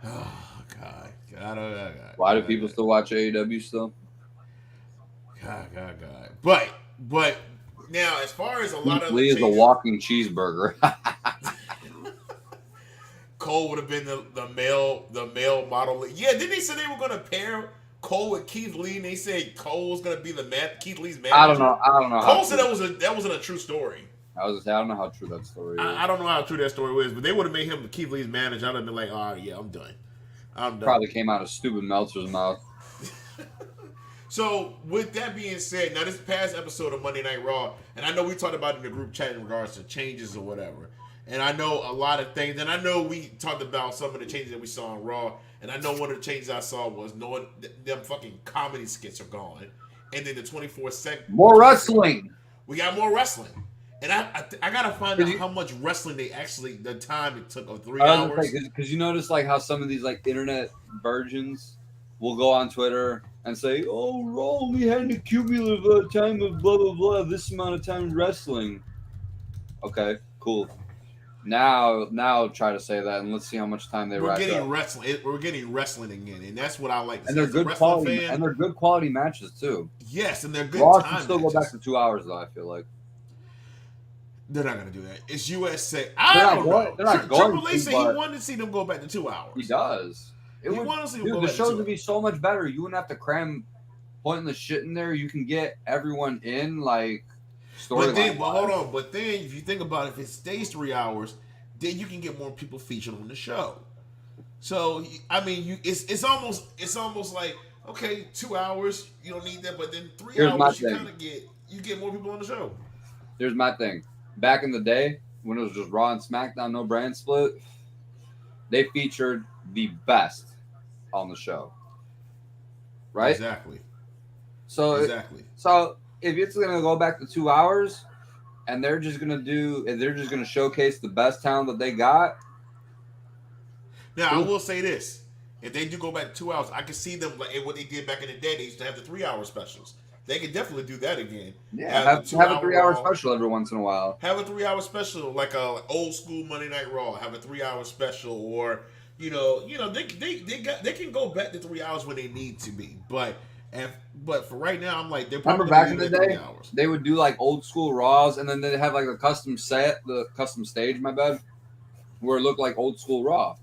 [SPEAKER 1] Oh, God.
[SPEAKER 2] Why do people still watch AEW still?
[SPEAKER 1] God. But now, as far as a lot of
[SPEAKER 2] Lee is a walking cheeseburger.
[SPEAKER 1] Cole would have been the male model. Yeah, didn't they say they were going to pair Cole with Keith Lee, and they said Cole was going to be Keith Lee's manager?
[SPEAKER 2] I don't know.
[SPEAKER 1] Cole said that wasn't a true story.
[SPEAKER 2] I don't know how true that story is.
[SPEAKER 1] I don't know how true that story was, but they would have made him Keith Lee's manager. I'd have been like, oh yeah, I'm done.
[SPEAKER 2] Probably came out of stupid Meltzer's mouth.
[SPEAKER 1] So with that being said, now this past episode of Monday Night Raw, and I know we talked about it in the group chat in regards to changes or whatever. And I know a lot of things. And I know we talked about some of the changes that we saw on Raw. And I know one of the changes I saw was knowing them fucking comedy skits are gone. And then the 24 second.
[SPEAKER 2] More wrestling.
[SPEAKER 1] We got more wrestling. And I gotta find out
[SPEAKER 2] You-
[SPEAKER 1] how much wrestling they actually, the time it took of 3 hours.
[SPEAKER 2] Because you notice like how some of these like internet virgins will go on Twitter and say, "Oh, Raw only had an cumulative time of blah blah blah. This amount of time in wrestling." Okay, cool. Now try to say that, and let's see how much time they
[SPEAKER 1] We're
[SPEAKER 2] rack
[SPEAKER 1] getting
[SPEAKER 2] up.
[SPEAKER 1] wrestling. We're getting wrestling again, and that's what I like.
[SPEAKER 2] And they're good quality, and they're good quality matches too.
[SPEAKER 1] Yes, and they're good.
[SPEAKER 2] Raw
[SPEAKER 1] time
[SPEAKER 2] can still
[SPEAKER 1] matches.
[SPEAKER 2] go back to 2 hours though. I feel like
[SPEAKER 1] They're not gonna do that. It's USA.
[SPEAKER 2] They're
[SPEAKER 1] I
[SPEAKER 2] not
[SPEAKER 1] don't
[SPEAKER 2] going-
[SPEAKER 1] know.
[SPEAKER 2] they're not going
[SPEAKER 1] Triple H
[SPEAKER 2] to,
[SPEAKER 1] said he
[SPEAKER 2] but-
[SPEAKER 1] wanted to see them go back to 2 hours.
[SPEAKER 2] he does.
[SPEAKER 1] He wanted to see them
[SPEAKER 2] Dude,
[SPEAKER 1] go
[SPEAKER 2] the
[SPEAKER 1] back to
[SPEAKER 2] shows
[SPEAKER 1] 2
[SPEAKER 2] would be so much better. You wouldn't have to cram pointless shit in there. You can get everyone in like
[SPEAKER 1] But then,
[SPEAKER 2] storyline.
[SPEAKER 1] but hold on. But then, if you think about it, if it stays 3 hours, then you can get more people featured on the show. So I mean, it's almost like, okay, 2 hours, you don't need that, but then 3
[SPEAKER 2] Here's my
[SPEAKER 1] hours you
[SPEAKER 2] thing.
[SPEAKER 1] kind of get more people on the show.
[SPEAKER 2] Here's my thing. Back in the day, when it was just Raw and SmackDown, no brand split, they featured the best on the show. Right?
[SPEAKER 1] Exactly.
[SPEAKER 2] So
[SPEAKER 1] Exactly.
[SPEAKER 2] So if it's gonna go back to 2 hours and they're just gonna showcase the best talent that they got.
[SPEAKER 1] Now I will say this: if they do go back to 2 hours, I can see them like what they did back in the day. They used to have the 3 hour specials. They could definitely do that again.
[SPEAKER 2] Yeah, have a 3 hour special every once in a while.
[SPEAKER 1] Have a 3 hour special, like a old school Monday Night Raw. Have a 3 hour special, or they can go back to 3 hours when they need to be. But for right now, I'm like, they're probably
[SPEAKER 2] Remember back in
[SPEAKER 1] gonna
[SPEAKER 2] the
[SPEAKER 1] do that
[SPEAKER 2] day,
[SPEAKER 1] 3 hours.
[SPEAKER 2] they would do like old school Raws, and then they'd have like the custom stage, my bad, where it looked like old school Raw.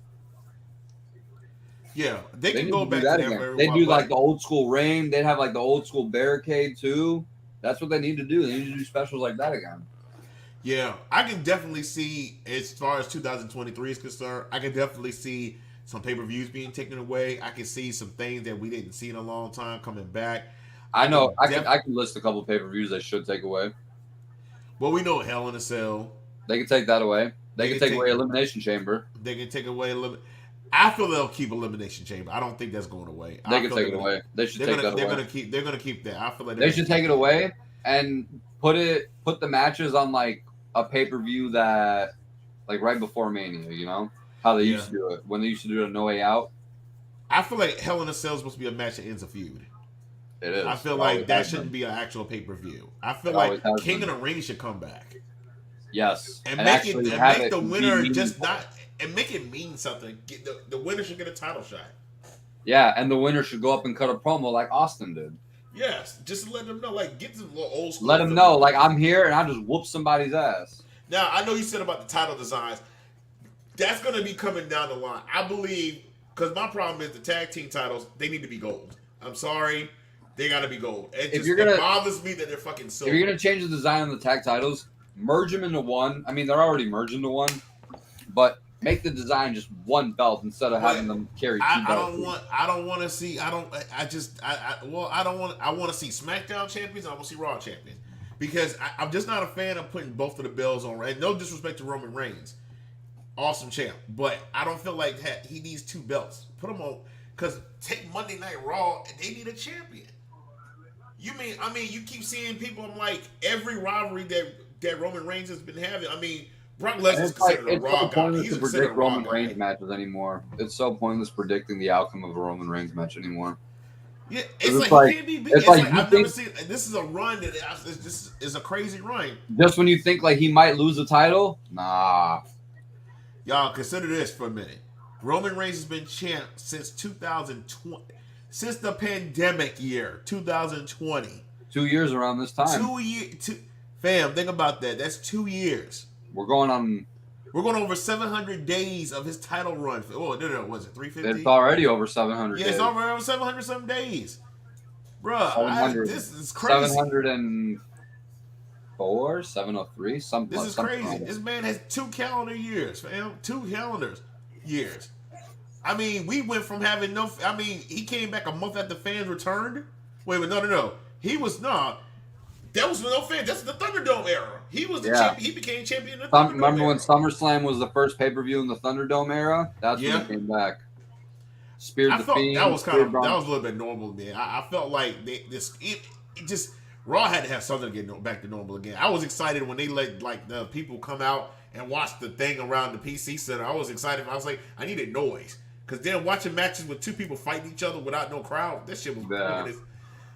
[SPEAKER 1] Yeah, they can
[SPEAKER 2] need
[SPEAKER 1] go
[SPEAKER 2] to
[SPEAKER 1] back
[SPEAKER 2] do that
[SPEAKER 1] to that.
[SPEAKER 2] again.
[SPEAKER 1] For
[SPEAKER 2] They
[SPEAKER 1] everyone,
[SPEAKER 2] do
[SPEAKER 1] but-
[SPEAKER 2] like the old school ring. They'd have like the old school barricade too. That's what they need to do. They need to do specials like that again.
[SPEAKER 1] Yeah, I can definitely see, as far as 2023 is concerned, I can definitely see some pay-per-views being taken away. I can see some things that we didn't see in a long time coming back.
[SPEAKER 2] I know. I can list a couple pay-per-views they should take away.
[SPEAKER 1] Well, we know Hell in a Cell.
[SPEAKER 2] They can take that away. They can take away Elimination Chamber.
[SPEAKER 1] They can take away I feel they'll keep Elimination Chamber. I don't think that's going away.
[SPEAKER 2] They can take it away. They should take that away.
[SPEAKER 1] They're gonna keep that. I feel like
[SPEAKER 2] They should take it away and put the matches on like a pay-per-view that like right before Mania, you know? How they used to do it. When they used to do it No Way Out.
[SPEAKER 1] I feel like Hell in a Cell is supposed to be a match that ends a feud.
[SPEAKER 2] It is.
[SPEAKER 1] I feel like that shouldn't be an actual pay-per-view. I feel like King of the Ring should come back.
[SPEAKER 2] Yes.
[SPEAKER 1] And make the winner just not and make it mean something. The winner should get a title shot.
[SPEAKER 2] Yeah, and the winner should go up and cut a promo like Austin did.
[SPEAKER 1] Yes, just to let them know, like, get some little old school.
[SPEAKER 2] Let them know, like, I'm here and I just whoop somebody's ass.
[SPEAKER 1] Now, I know you said about the title designs. That's going to be coming down the line. I believe, because my problem is the tag team titles, they need to be gold. I'm sorry. They got to be gold. It bothers me that they're fucking silver.
[SPEAKER 2] If you're going to change the design on the tag titles, merge them into one. I mean, they're already merged into one. But make the design just one belt instead of having them carry two belts.
[SPEAKER 1] I don't want to see. I want to see SmackDown champions. I want to see Raw champions because I'm just not a fan of putting both of the belts on. Right? No disrespect to Roman Reigns, awesome champ, but I don't feel like he needs two belts. Put them on because take Monday Night Raw. They need a champion. You keep seeing people. I'm like every rivalry that Roman Reigns has been having. I mean. Brock Lesnar's considered a Raw guy.
[SPEAKER 2] It's so pointless to predict Roman Reigns matches anymore. It's so pointless predicting the outcome of a Roman Reigns match anymore.
[SPEAKER 1] Yeah, it's like he can't be beat.
[SPEAKER 2] It's like
[SPEAKER 1] I've never seen. This is a run that is a crazy run.
[SPEAKER 2] Just when you think like he might lose the title, nah.
[SPEAKER 1] Y'all consider this for a minute. Roman Reigns has been champ since 2020, since the pandemic year, 2020.
[SPEAKER 2] 2 years around this time.
[SPEAKER 1] 2 years. Fam, think about that. That's 2 years.
[SPEAKER 2] We're going
[SPEAKER 1] over 700 days of his title run. Oh, no, was it 350?
[SPEAKER 2] It's already over 700
[SPEAKER 1] Yeah,
[SPEAKER 2] days.
[SPEAKER 1] it's over 700 some days. Bruh, this is crazy.
[SPEAKER 2] 704, 703, something.
[SPEAKER 1] This is crazy. Like this man has 2 calendar years, fam. 2 calendar years. I mean, we went from having no... I mean, he came back a month after fans returned. Wait, but no. He was not... That was no fan. That's the Thunderdome era. He was the
[SPEAKER 2] Yeah.
[SPEAKER 1] champion. He became champion in the Thunderdome
[SPEAKER 2] Remember
[SPEAKER 1] era.
[SPEAKER 2] when SummerSlam was the first pay-per-view in the Thunderdome era? That's when
[SPEAKER 1] Yeah.
[SPEAKER 2] he came back. Speared
[SPEAKER 1] I
[SPEAKER 2] the
[SPEAKER 1] felt that
[SPEAKER 2] Fiend.
[SPEAKER 1] was kind of that was a little bit normal, man. I felt like it just Raw had to have something to get back to normal again. I was excited when they let like the people come out and watch the thing around the PC Center. I was excited. I was like, I needed noise because then watching matches with two people fighting each other without no crowd, that shit was pointless.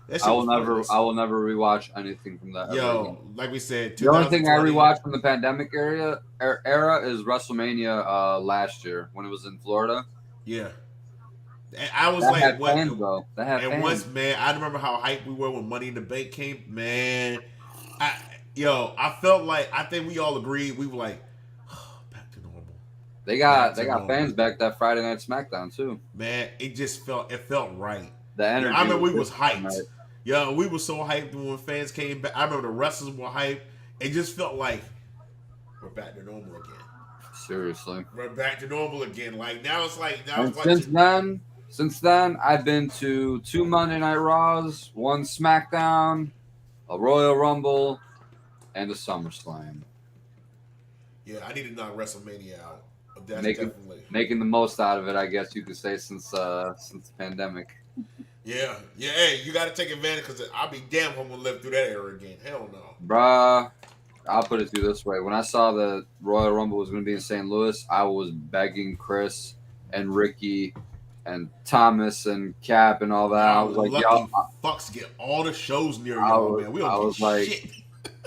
[SPEAKER 1] That shit
[SPEAKER 2] I
[SPEAKER 1] was
[SPEAKER 2] I will never rewatch anything from that.
[SPEAKER 1] Yo, like we said,
[SPEAKER 2] the only thing I rewatched from the pandemic era is WrestleMania last year when it was in Florida.
[SPEAKER 1] Yeah. And I was
[SPEAKER 2] that
[SPEAKER 1] like,
[SPEAKER 2] had
[SPEAKER 1] what?
[SPEAKER 2] Fans, though. That had
[SPEAKER 1] and
[SPEAKER 2] fans.
[SPEAKER 1] once, man, I remember how hyped we were when Money in the Bank came. Man, I felt like I think we all agreed. We were like, oh, back to normal.
[SPEAKER 2] They got fans back that Friday Night SmackDown too.
[SPEAKER 1] Man, it felt right.
[SPEAKER 2] The energy.
[SPEAKER 1] I remember we was hyped.
[SPEAKER 2] Right.
[SPEAKER 1] Yeah, we were so hyped when fans came back. I remember the wrestlers were hyped. It just felt like we're back to normal again.
[SPEAKER 2] Seriously,
[SPEAKER 1] we're back to normal again. Like now, it's like now.
[SPEAKER 2] And since then, I've been to 2 Monday Night Raws, 1 SmackDown, a Royal Rumble, and a SummerSlam.
[SPEAKER 1] Yeah, I need to knock WrestleMania out. That's
[SPEAKER 2] making the most out of it, I guess you could say, since the pandemic.
[SPEAKER 1] Yeah. Hey, you got to take advantage because I'll be damned if I'm gonna live through that era again. Hell no,
[SPEAKER 2] bruh. I'll put it to you this way: when I saw the Royal Rumble was going to be in St. Louis, I was begging Chris and Ricky and Thomas and Cap and all that. I was like,
[SPEAKER 1] y'all fucks get all the shows near y'all, man. We don't get shit.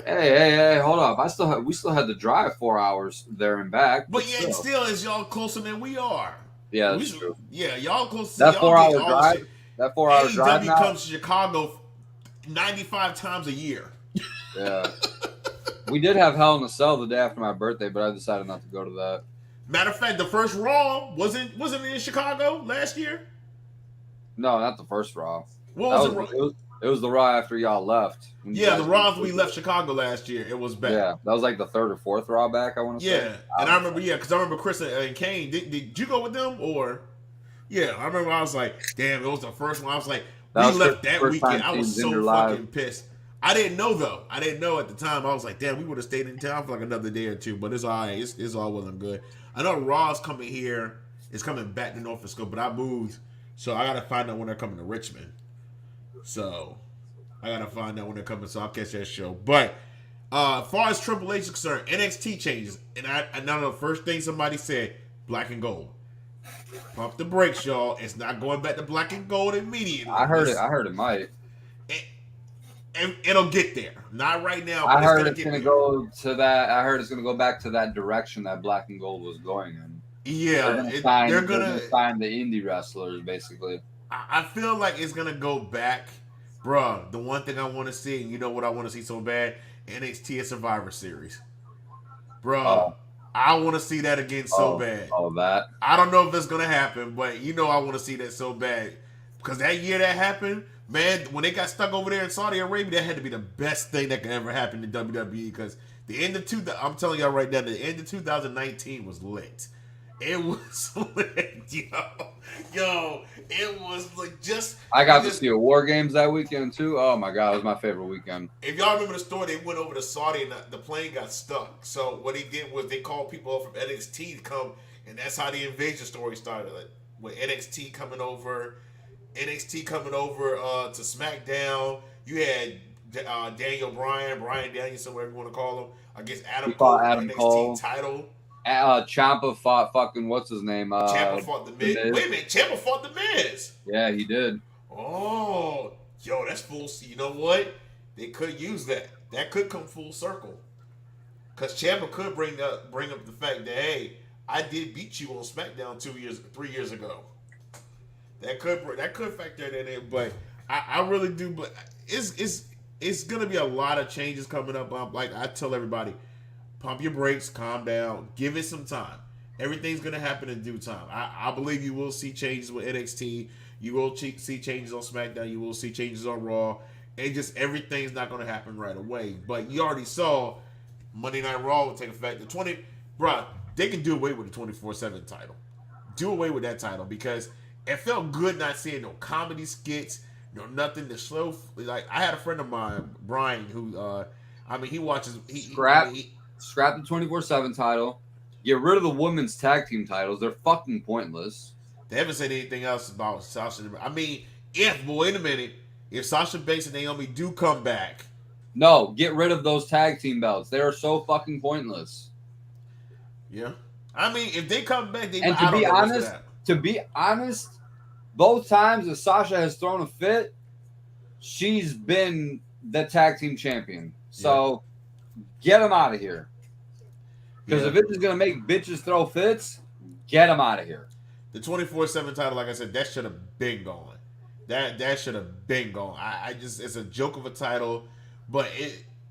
[SPEAKER 2] Hey, hold up. We still had to drive 4 hours there and back.
[SPEAKER 1] But yet still is y'all closer than we are.
[SPEAKER 2] Yeah, that's true.
[SPEAKER 1] Yeah, y'all closer.
[SPEAKER 2] That 4 hour drive. That 4 hour drive.
[SPEAKER 1] AEW comes to Chicago 95 times a year.
[SPEAKER 2] Yeah. We did have Hell in a Cell the day after my birthday, but I decided not to go to that.
[SPEAKER 1] Matter of fact, the first Raw wasn't it in Chicago last year?
[SPEAKER 2] No, not the first Raw.
[SPEAKER 1] What was it?
[SPEAKER 2] It was the Raw after y'all left.
[SPEAKER 1] Yeah, the Raw after we left Chicago last year. It was back.
[SPEAKER 2] Yeah, that was like the third or fourth Raw back, I want to say.
[SPEAKER 1] Yeah, and I remember, because I remember Chris and Kane. Did you go with them or? Yeah, I remember I was like, damn, it was the first one. I was like, we left that weekend. I was so fucking pissed. I didn't know though. I didn't know at the time. I was like, damn, we would have stayed in town for like another day or two. But it's all right. It's all well and good. I know Raw's coming here. It's coming back to Norfolk Scope, but I moved, so I gotta find out when they're coming to Richmond. So I gotta find out when they're coming. So I'll catch that show. But as far as Triple H is concerned, NXT changes, and I know the first thing somebody said, black and gold. Pump the brakes, y'all. It's not going back to black and gold immediately.
[SPEAKER 2] I heard it might.
[SPEAKER 1] And it'll get there. Not right now.
[SPEAKER 2] I heard it's gonna go to that. I heard it's gonna go back to that direction that black and gold was going in.
[SPEAKER 1] Yeah,
[SPEAKER 2] they're gonna sign the indie wrestlers basically.
[SPEAKER 1] I feel like it's gonna go back, bruh. The one thing I want to see, and you know what I want to see so bad, NXT Survivor Series, bruh. Oh. I want to see that again so bad.
[SPEAKER 2] Oh, that.
[SPEAKER 1] I don't know if it's gonna happen, but you know I want to see that so bad because that year that happened. Man, when they got stuck over there in Saudi Arabia, that had to be the best thing that could ever happen to WWE because the end of I'm telling y'all right now, the end of 2019 was lit. It was lit, yo. It was like just.
[SPEAKER 2] I got to see a War Games that weekend too. Oh my god, it was my favorite weekend.
[SPEAKER 1] If y'all remember the story, they went over to Saudi and the plane got stuck. So what he did was they called people up from NXT to come, and that's how the invasion story started. Like with NXT coming over to SmackDown. You had Daniel Bryan Danielson, whatever you want to call him, against Adam Cole for the NXT
[SPEAKER 2] Cole.
[SPEAKER 1] title.
[SPEAKER 2] Ciampa fought fucking what's his name?
[SPEAKER 1] Ciampa fought the Miz. Wait a minute, Ciampa fought the Miz.
[SPEAKER 2] Yeah, he did.
[SPEAKER 1] Oh, yo, that's full. You know what? They could use that. That could come full circle. Cause Ciampa could bring up the fact that hey, I did beat you on SmackDown 3 years ago. That could factor that in, but I really do. But it's gonna be a lot of changes coming up. Like I tell everybody, pump your brakes, calm down, give it some time. Everything's gonna happen in due time. I believe you will see changes with NXT. You will see changes on SmackDown. You will see changes on Raw. And just everything's not gonna happen right away. But you already saw Monday Night Raw will take effect. They can do away with the 24/7 title. Do away with that title because it felt good not seeing no comedy skits, nothing to slow. Like I had a friend of mine, Brian, who he watches.
[SPEAKER 2] Scrap the 24/7 title. Get rid of the women's tag team titles. They're fucking pointless.
[SPEAKER 1] They haven't said anything else about Sasha. Wait a minute, if Sasha Banks and Naomi do come back,
[SPEAKER 2] no, get rid of those tag team belts. They are so fucking pointless.
[SPEAKER 1] Yeah, if they come back,
[SPEAKER 2] and to be honest, both times that Sasha has thrown a fit, she's been the tag team champion. So get them out of here. Because if it's going to make bitches throw fits, get them out of here.
[SPEAKER 1] The 24/7 title, like I said, that should have been gone. That should have been gone. It's a joke of a title, but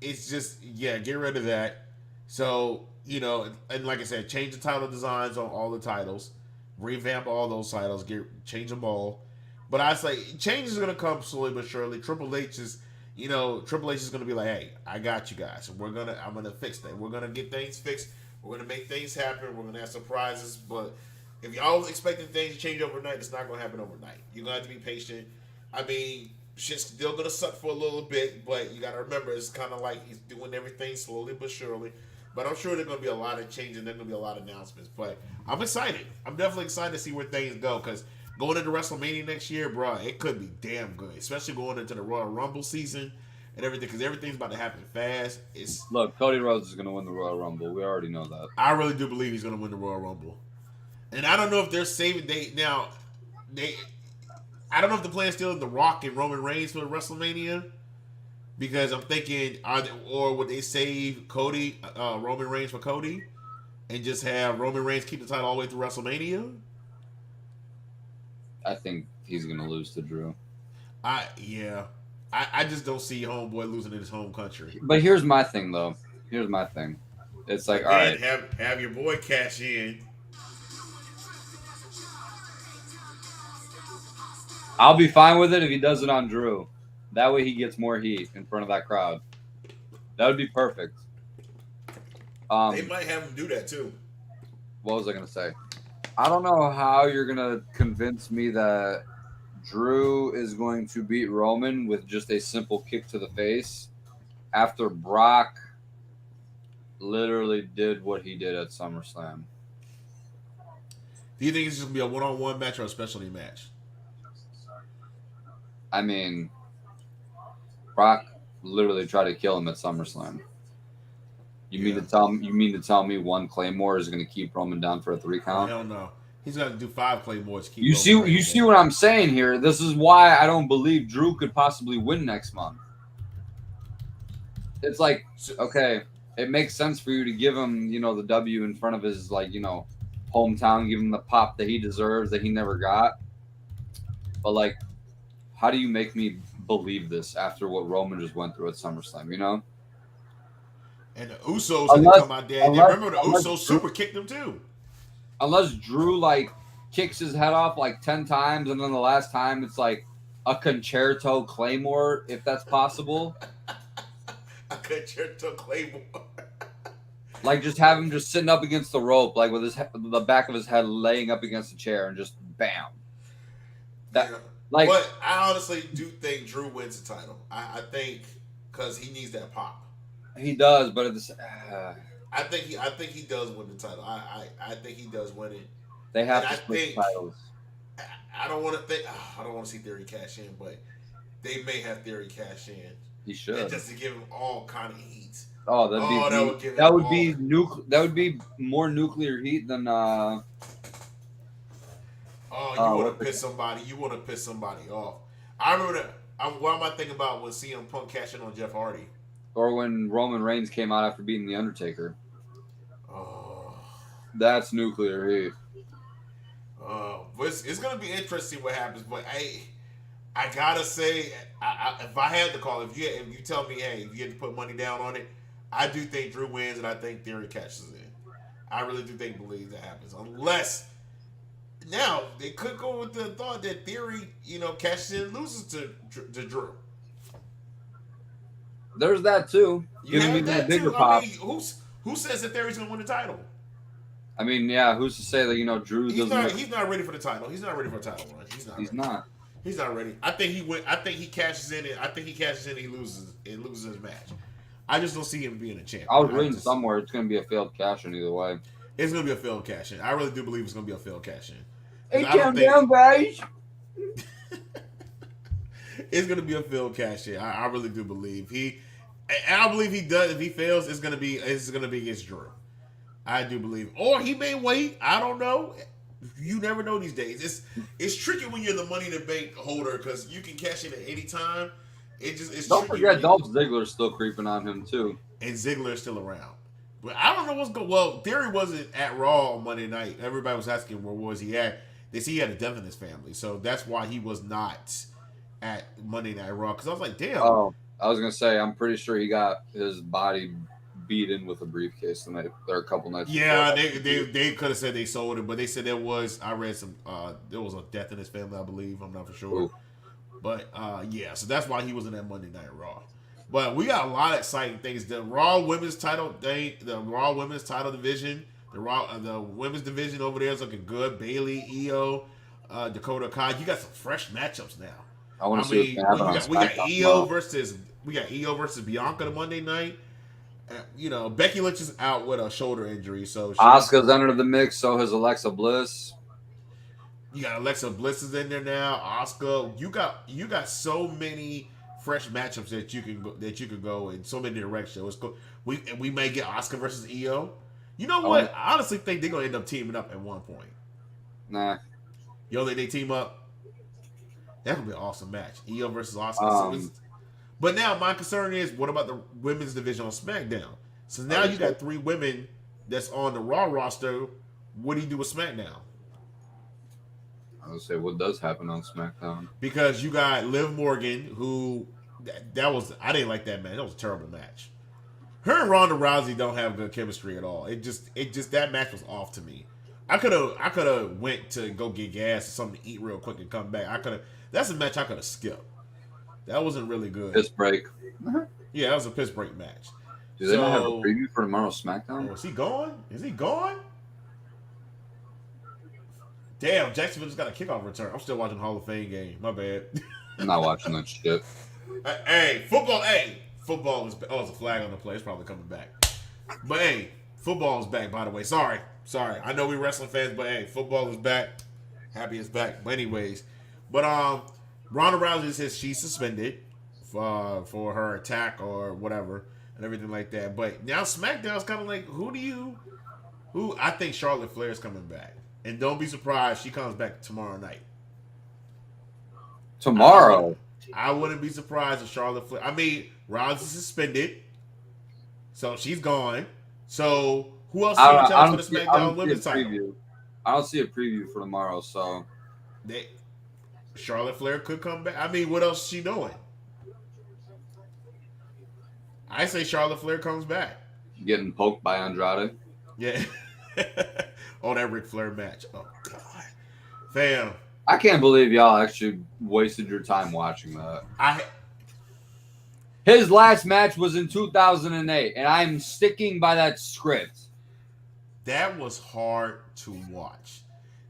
[SPEAKER 1] it's just get rid of that. So and like I said, change the title designs on all the titles, revamp all those titles, change them all. But I say change is gonna come slowly but surely. Triple H is gonna be like, hey, I got you guys. I'm gonna fix that. We're gonna get things fixed. We're gonna make things happen. We're gonna have surprises. But if y'all expecting things to change overnight, it's not gonna happen overnight. You're gonna have to be patient. Shit's still gonna suck for a little bit, but you gotta remember it's kind of like he's doing everything slowly but surely. But I'm sure there's gonna be a lot of changes. There's gonna be a lot of announcements. But I'm excited. I'm definitely excited to see where things go because going into WrestleMania next year, bro, it could be damn good. Especially going into the Royal Rumble season and everything, because everything's about to happen fast.
[SPEAKER 2] Look, Cody Rhodes is going to win the Royal Rumble. We already know that.
[SPEAKER 1] I really do believe he's going to win the Royal Rumble. And I don't know if they're saving I don't know if the plan still is The Rock and Roman Reigns for WrestleMania, because I'm thinking, would they save Roman Reigns for Cody, and just have Roman Reigns keep the title all the way through WrestleMania?
[SPEAKER 2] I think he's going to lose to Drew.
[SPEAKER 1] I just don't see homeboy losing in his home country.
[SPEAKER 2] But here's my thing, though. It's like, all right,
[SPEAKER 1] have your boy cash in.
[SPEAKER 2] I'll be fine with it if he does it on Drew. That way he gets more heat in front of that crowd. That would be perfect.
[SPEAKER 1] They might have him do that too.
[SPEAKER 2] What was I going to say? I don't know how you're going to convince me that Drew is going to beat Roman with just a simple kick to the face after Brock literally did what he did at SummerSlam.
[SPEAKER 1] Do you think it's just going to be a one-on-one match or a specialty match?
[SPEAKER 2] Brock literally tried to kill him at SummerSlam. You mean to tell me one Claymore is going to keep Roman down for a 3 count?
[SPEAKER 1] Hell no. He's going to do 5 Claymores.
[SPEAKER 2] You see what I'm saying here? This is why I don't believe Drew could possibly win next month. It's like, okay, it makes sense for you to give him, the W in front of his, hometown, give him the pop that he deserves that he never got. But, how do you make me believe this after what Roman just went through at SummerSlam,
[SPEAKER 1] And the Usos had to come out there. Remember the Usos super kicked him too.
[SPEAKER 2] Unless Drew kicks his head off 10 times, and then the last time it's a concerto Claymore, if that's possible.
[SPEAKER 1] A concerto Claymore.
[SPEAKER 2] Just have him just sitting up against the rope, with the back of his head laying up against the chair, and just bam.
[SPEAKER 1] But I honestly do think Drew wins the title. I think because he needs that pop.
[SPEAKER 2] He does, but
[SPEAKER 1] I think he does win the title. I think he does win it.
[SPEAKER 2] They have to split titles.
[SPEAKER 1] I don't want to see Theory cash in, but they may have Theory cash in.
[SPEAKER 2] He should,
[SPEAKER 1] and just to give him all kind of heat.
[SPEAKER 2] Oh, that would be more nuclear heat than.
[SPEAKER 1] You want to piss somebody. You want to piss somebody off. I remember that. What am I thinking about when CM Punk cashing on Jeff Hardy?
[SPEAKER 2] Or when Roman Reigns came out after beating The Undertaker.
[SPEAKER 1] Oh.
[SPEAKER 2] That's nuclear heat.
[SPEAKER 1] It's going to be interesting what happens. But I got to say, if I had to call, if you tell me, hey, if you had to put money down on it, I do think Drew wins and I think Theory cashes in. I really do believe that happens. Unless, now, they could go with the thought that Theory, cashes in and loses to Drew.
[SPEAKER 2] There's that too. Giving me that bigger pop.
[SPEAKER 1] Who says that Theory's gonna win the title?
[SPEAKER 2] Who's to say that Drew doesn't?
[SPEAKER 1] He's not ready for the title. He's not ready for a title run. He's not. He's not ready. I think he went. I think he cashes in. I think he cashes in. He loses. It loses his match. I just don't see him being a champion.
[SPEAKER 2] I was reading somewhere it's going to be a failed cash in either way.
[SPEAKER 1] It's gonna be a failed cash in. I really do believe it's gonna be a failed cash in.
[SPEAKER 2] Hey,
[SPEAKER 1] I don't
[SPEAKER 2] calm
[SPEAKER 1] think
[SPEAKER 2] down, guys.
[SPEAKER 1] it's gonna be a failed cash in. I really do believe he. And I believe he does. If he fails, it's gonna be against Drew. I do believe, or he may wait. I don't know. You never know these days. It's tricky when you're the Money in the Bank holder because you can cash in at any time. It's
[SPEAKER 2] Don't
[SPEAKER 1] tricky
[SPEAKER 2] forget Dolph Ziggler's still creeping on him too,
[SPEAKER 1] and Ziggler is still around. But I don't know what's going. Well, Theory wasn't at Raw on Monday night. Everybody was asking where was he at. They see he had a death in his family, so that's why he was not at Monday Night Raw. Because I was like, damn.
[SPEAKER 2] Oh, I was gonna say I'm pretty sure he got his body beat in with a briefcase the night or a couple nights.
[SPEAKER 1] Yeah, they could have said they sold it, but they said there was. I read some. There was a death in his family, I believe. I'm not for sure.
[SPEAKER 2] Ooh.
[SPEAKER 1] But yeah, so that's why he was in that Monday Night Raw. But we got a lot of exciting things. The Raw Women's Title the Raw Women's Title division, the Women's division over there is looking good. Bayley, Io, Dakota Kai. You got some fresh matchups now.
[SPEAKER 2] I want to see what's going to happen.
[SPEAKER 1] We got Io versus Bianca the Monday night. Becky Lynch is out with a shoulder injury, so
[SPEAKER 2] Asuka's entered the mix. So has Alexa Bliss.
[SPEAKER 1] You got Alexa Bliss is in there now. Asuka, you got so many fresh matchups that you can go in so many directions. It's cool. We may get Asuka versus Io. You know what? I honestly think they're gonna end up teaming up at one point.
[SPEAKER 2] Nah.
[SPEAKER 1] You don't think they team up? That would be an awesome match. Io versus Asuka. But now my concern is, what about the women's division on SmackDown? So now you got 3 women that's on the Raw roster. What do you do with SmackDown?
[SPEAKER 2] I would say what does happen on SmackDown,
[SPEAKER 1] because you got Liv Morgan, who that was, I didn't like that match. That was a terrible match. Her and Ronda Rousey don't have good chemistry at all. It just that match was off to me. I could have went to go get gas or something to eat real quick and come back. That's a match I could have skipped. That wasn't really good.
[SPEAKER 2] Piss break.
[SPEAKER 1] Yeah, that was a piss break match.
[SPEAKER 2] Do they not have a preview for tomorrow's SmackDown?
[SPEAKER 1] Is he gone? Is he gone? Damn, Jacksonville just got a kickoff return. I'm still watching Hall of Fame game. My bad.
[SPEAKER 2] I'm not watching that shit.
[SPEAKER 1] Hey, football. Hey, football is. Oh, it's a flag on the play. It's probably coming back. But hey, football is back. By the way, sorry. I know we wrestling fans, but hey, football is back. Happy it's back. But anyways, Ronda Rousey says she's suspended for her attack or whatever and everything like that. But now SmackDown's kind of like, who I think Charlotte Flair is coming back. And don't be surprised she comes back tomorrow night.
[SPEAKER 2] Tomorrow?
[SPEAKER 1] I wouldn't be surprised if Charlotte Flair. I mean, Rousey's suspended, so she's gone. So who else can you tell us for the SmackDown Women's title?
[SPEAKER 2] I don't see a preview for tomorrow, so
[SPEAKER 1] Charlotte Flair could come back. I mean, what else is she doing? I say Charlotte Flair comes back.
[SPEAKER 2] Getting poked by Andrade.
[SPEAKER 1] Yeah. Oh, that Ric Flair match. Oh, God. Fam.
[SPEAKER 2] I can't believe y'all actually wasted your time watching that. His last match was in 2008, and I'm sticking by that script.
[SPEAKER 1] That was hard to watch.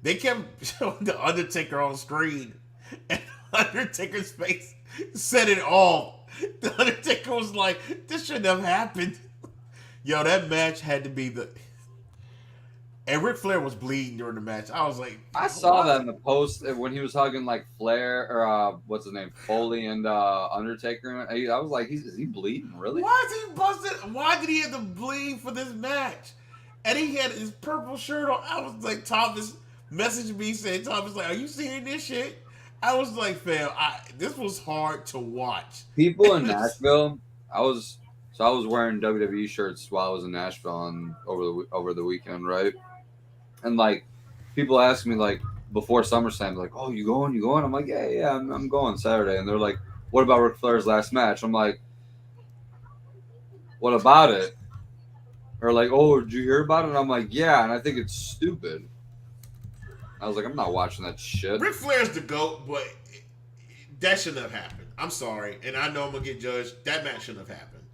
[SPEAKER 1] They kept showing the Undertaker on screen, and Undertaker's face said it all. The Undertaker was like, this shouldn't have happened. Yo, that match had to be the... And Ric Flair was bleeding during the match. I was like...
[SPEAKER 2] I saw that in the post when he was hugging, like, Flair, or what's his name, Foley and Undertaker. I was like, is he bleeding, really?
[SPEAKER 1] Why is he busted? Why did he have to bleed for this match? And he had his purple shirt on. I was like, Thomas messaged me saying, Thomas, like, are you seeing this shit? I was like, fam, this was hard to watch.
[SPEAKER 2] People in Nashville, I was wearing WWE shirts while I was in Nashville and over the weekend, right? And like, people ask me like before SummerSlam, like, "Oh, you going? You going?" I'm like, "Yeah, I'm going Saturday." And they're like, "What about Ric Flair's last match?" I'm like, "What about it?" Or like, "Oh, did you hear about it?" And I'm like, "Yeah," and I think it's stupid. I was like, "I'm not watching that shit."
[SPEAKER 1] Ric Flair's the GOAT, but that shouldn't have happened. I'm sorry, and I know I'm gonna get judged. That match shouldn't have happened.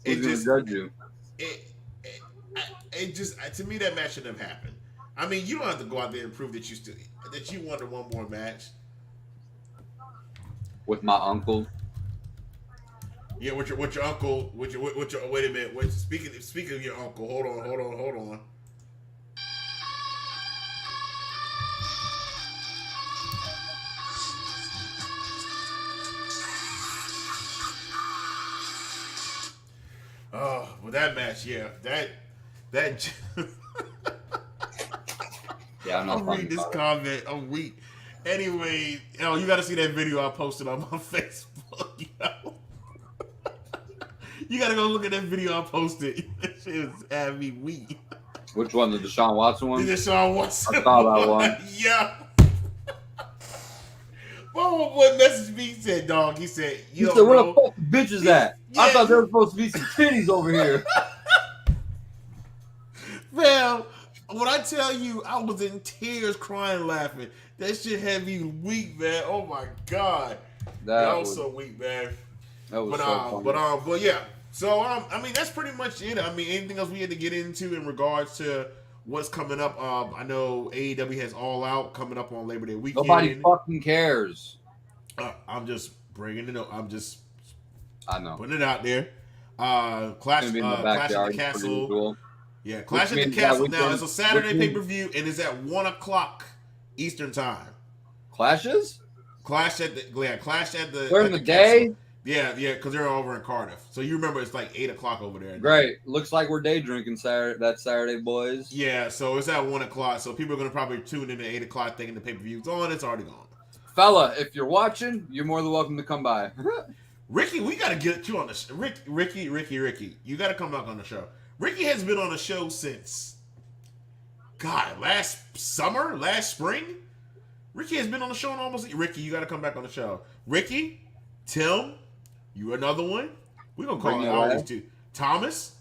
[SPEAKER 2] Who's gonna judge you?
[SPEAKER 1] It just to me that match shouldn't have happened. I mean, you don't have to go out there and prove that you wanted one more match.
[SPEAKER 2] with my uncle.
[SPEAKER 1] Yeah, with your uncle, with your wait a minute. Wait, speaking of your uncle, hold on. Oh, well, that match, yeah, that.
[SPEAKER 2] Yeah, I'm not
[SPEAKER 1] I'm
[SPEAKER 2] talking
[SPEAKER 1] reading this
[SPEAKER 2] about it.
[SPEAKER 1] comment. I'm weak. Anyway, you got to see that video I posted on my Facebook. You got to go look at that video I posted. That shit was having me weak.
[SPEAKER 2] Which one? The Deshaun Watson
[SPEAKER 1] The
[SPEAKER 2] one?
[SPEAKER 1] Deshaun Watson.
[SPEAKER 2] I saw that one.
[SPEAKER 1] Yeah. Well, what message me said, dog? He said,
[SPEAKER 2] He
[SPEAKER 1] "Yo,
[SPEAKER 2] said, "Where the
[SPEAKER 1] bro,
[SPEAKER 2] fuck the bitches at?
[SPEAKER 1] Yeah.
[SPEAKER 2] I thought there was supposed to be some titties over here."
[SPEAKER 1] Fam, when I tell you, I was in tears, crying, laughing. That shit had me weak, man. Oh my god, I was so weak, man.
[SPEAKER 2] That was so funny.
[SPEAKER 1] But yeah. So I mean, that's pretty much it. I mean, anything else we had to get into in regards to what's coming up? I know AEW has All Out coming up on Labor Day weekend.
[SPEAKER 2] Nobody fucking cares.
[SPEAKER 1] I'm just bringing it up.
[SPEAKER 2] I know.
[SPEAKER 1] Putting it out there. Clash at the Castle. Yeah, Clash at the Castle. Now it's a Saturday pay-per-view and it's at 1 o'clock Eastern time.
[SPEAKER 2] Clashes?
[SPEAKER 1] Clash at the.
[SPEAKER 2] During the day?
[SPEAKER 1] Castle. Yeah, because they're over in Cardiff. So you remember it's like 8 o'clock over there.
[SPEAKER 2] Great. Looks like we're day drinking Saturday, boys.
[SPEAKER 1] Yeah, so it's at 1 o'clock. So people are gonna probably tune in at 8 o'clock thinking the pay-per-view's on. It's already gone.
[SPEAKER 2] Fella, if you're watching, you're more than welcome to come by.
[SPEAKER 1] Ricky, we gotta get you on the show. Ricky, you gotta come back on the show. Ricky has been on the show since last spring. Ricky has been on the show and almost. Ricky, you gotta come back on the show. Ricky, Tim, you another one. We're gonna call all these two. Thomas,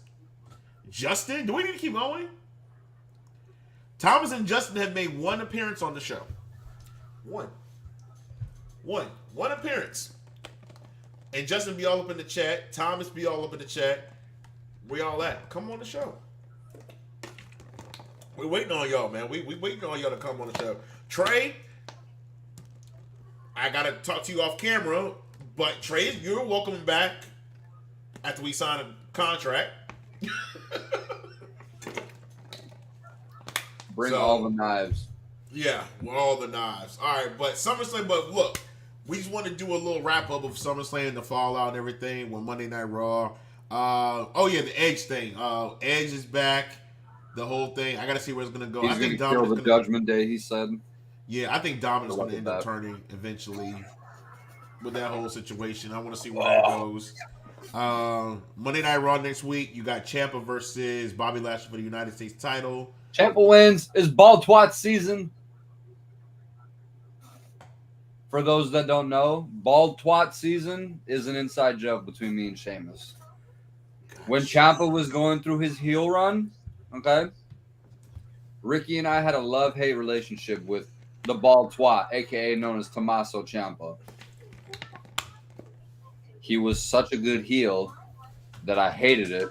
[SPEAKER 1] Justin. Do we need to keep going? Thomas and Justin have made one appearance on the show. One appearance. And Justin be all up in the chat. Thomas be all up in the chat. We all at. Come on the show. We're waiting on y'all, man. We waiting on y'all to come on the show. Trey, I gotta talk to you off camera, but Trey, you're welcome back after we sign a contract.
[SPEAKER 2] Bring all the knives.
[SPEAKER 1] Yeah, with all the knives. All right, but SummerSlam. But look, we just want to do a little wrap up of SummerSlam, the fallout, and everything. With Monday Night Raw. The Edge thing. Edge is back. The whole thing. I gotta see where it's gonna go.
[SPEAKER 2] He's gonna kill the Judgment Day. He said.
[SPEAKER 1] Yeah, I think Dominic's gonna end up turning eventually with that whole situation. I want to see where that goes. Monday Night Raw next week. You got Ciampa versus Bobby Lashley for the United States title.
[SPEAKER 2] Ciampa wins. It's ball twat season. For those that don't know, bald twat season is an inside joke between me and Sheamus. When Ciampa was going through his heel run, okay, Ricky and I had a love-hate relationship with the bald twat, a.k.a. known as Tommaso Ciampa. He was such a good heel that I hated it.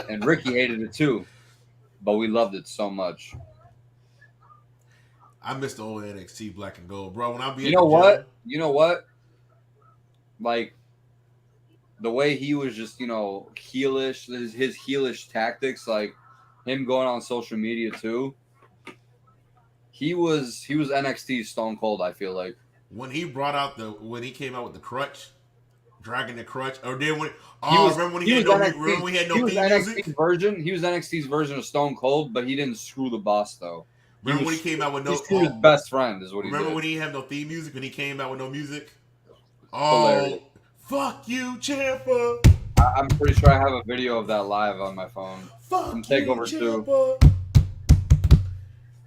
[SPEAKER 2] And Ricky hated it too, but we loved it so much.
[SPEAKER 1] I miss the old NXT Black and Gold, bro. When I be
[SPEAKER 2] You know what? Like the way he was just, heelish, his heelish tactics, like him going on social media too. He was NXT Stone Cold, I feel like.
[SPEAKER 1] When he came out with the crutch, dragging the crutch, or then when he had no theme music?
[SPEAKER 2] He was NXT's version of Stone Cold, but he didn't screw the boss though.
[SPEAKER 1] Remember when he came out with no?
[SPEAKER 2] His best friend is what he did.
[SPEAKER 1] Remember when he had no theme music? When he came out with no music?
[SPEAKER 2] Hilarious.
[SPEAKER 1] Fuck you, Ciampa!
[SPEAKER 2] I'm pretty sure I have a video of that live on my phone.
[SPEAKER 1] Fuck
[SPEAKER 2] from Takeover 2.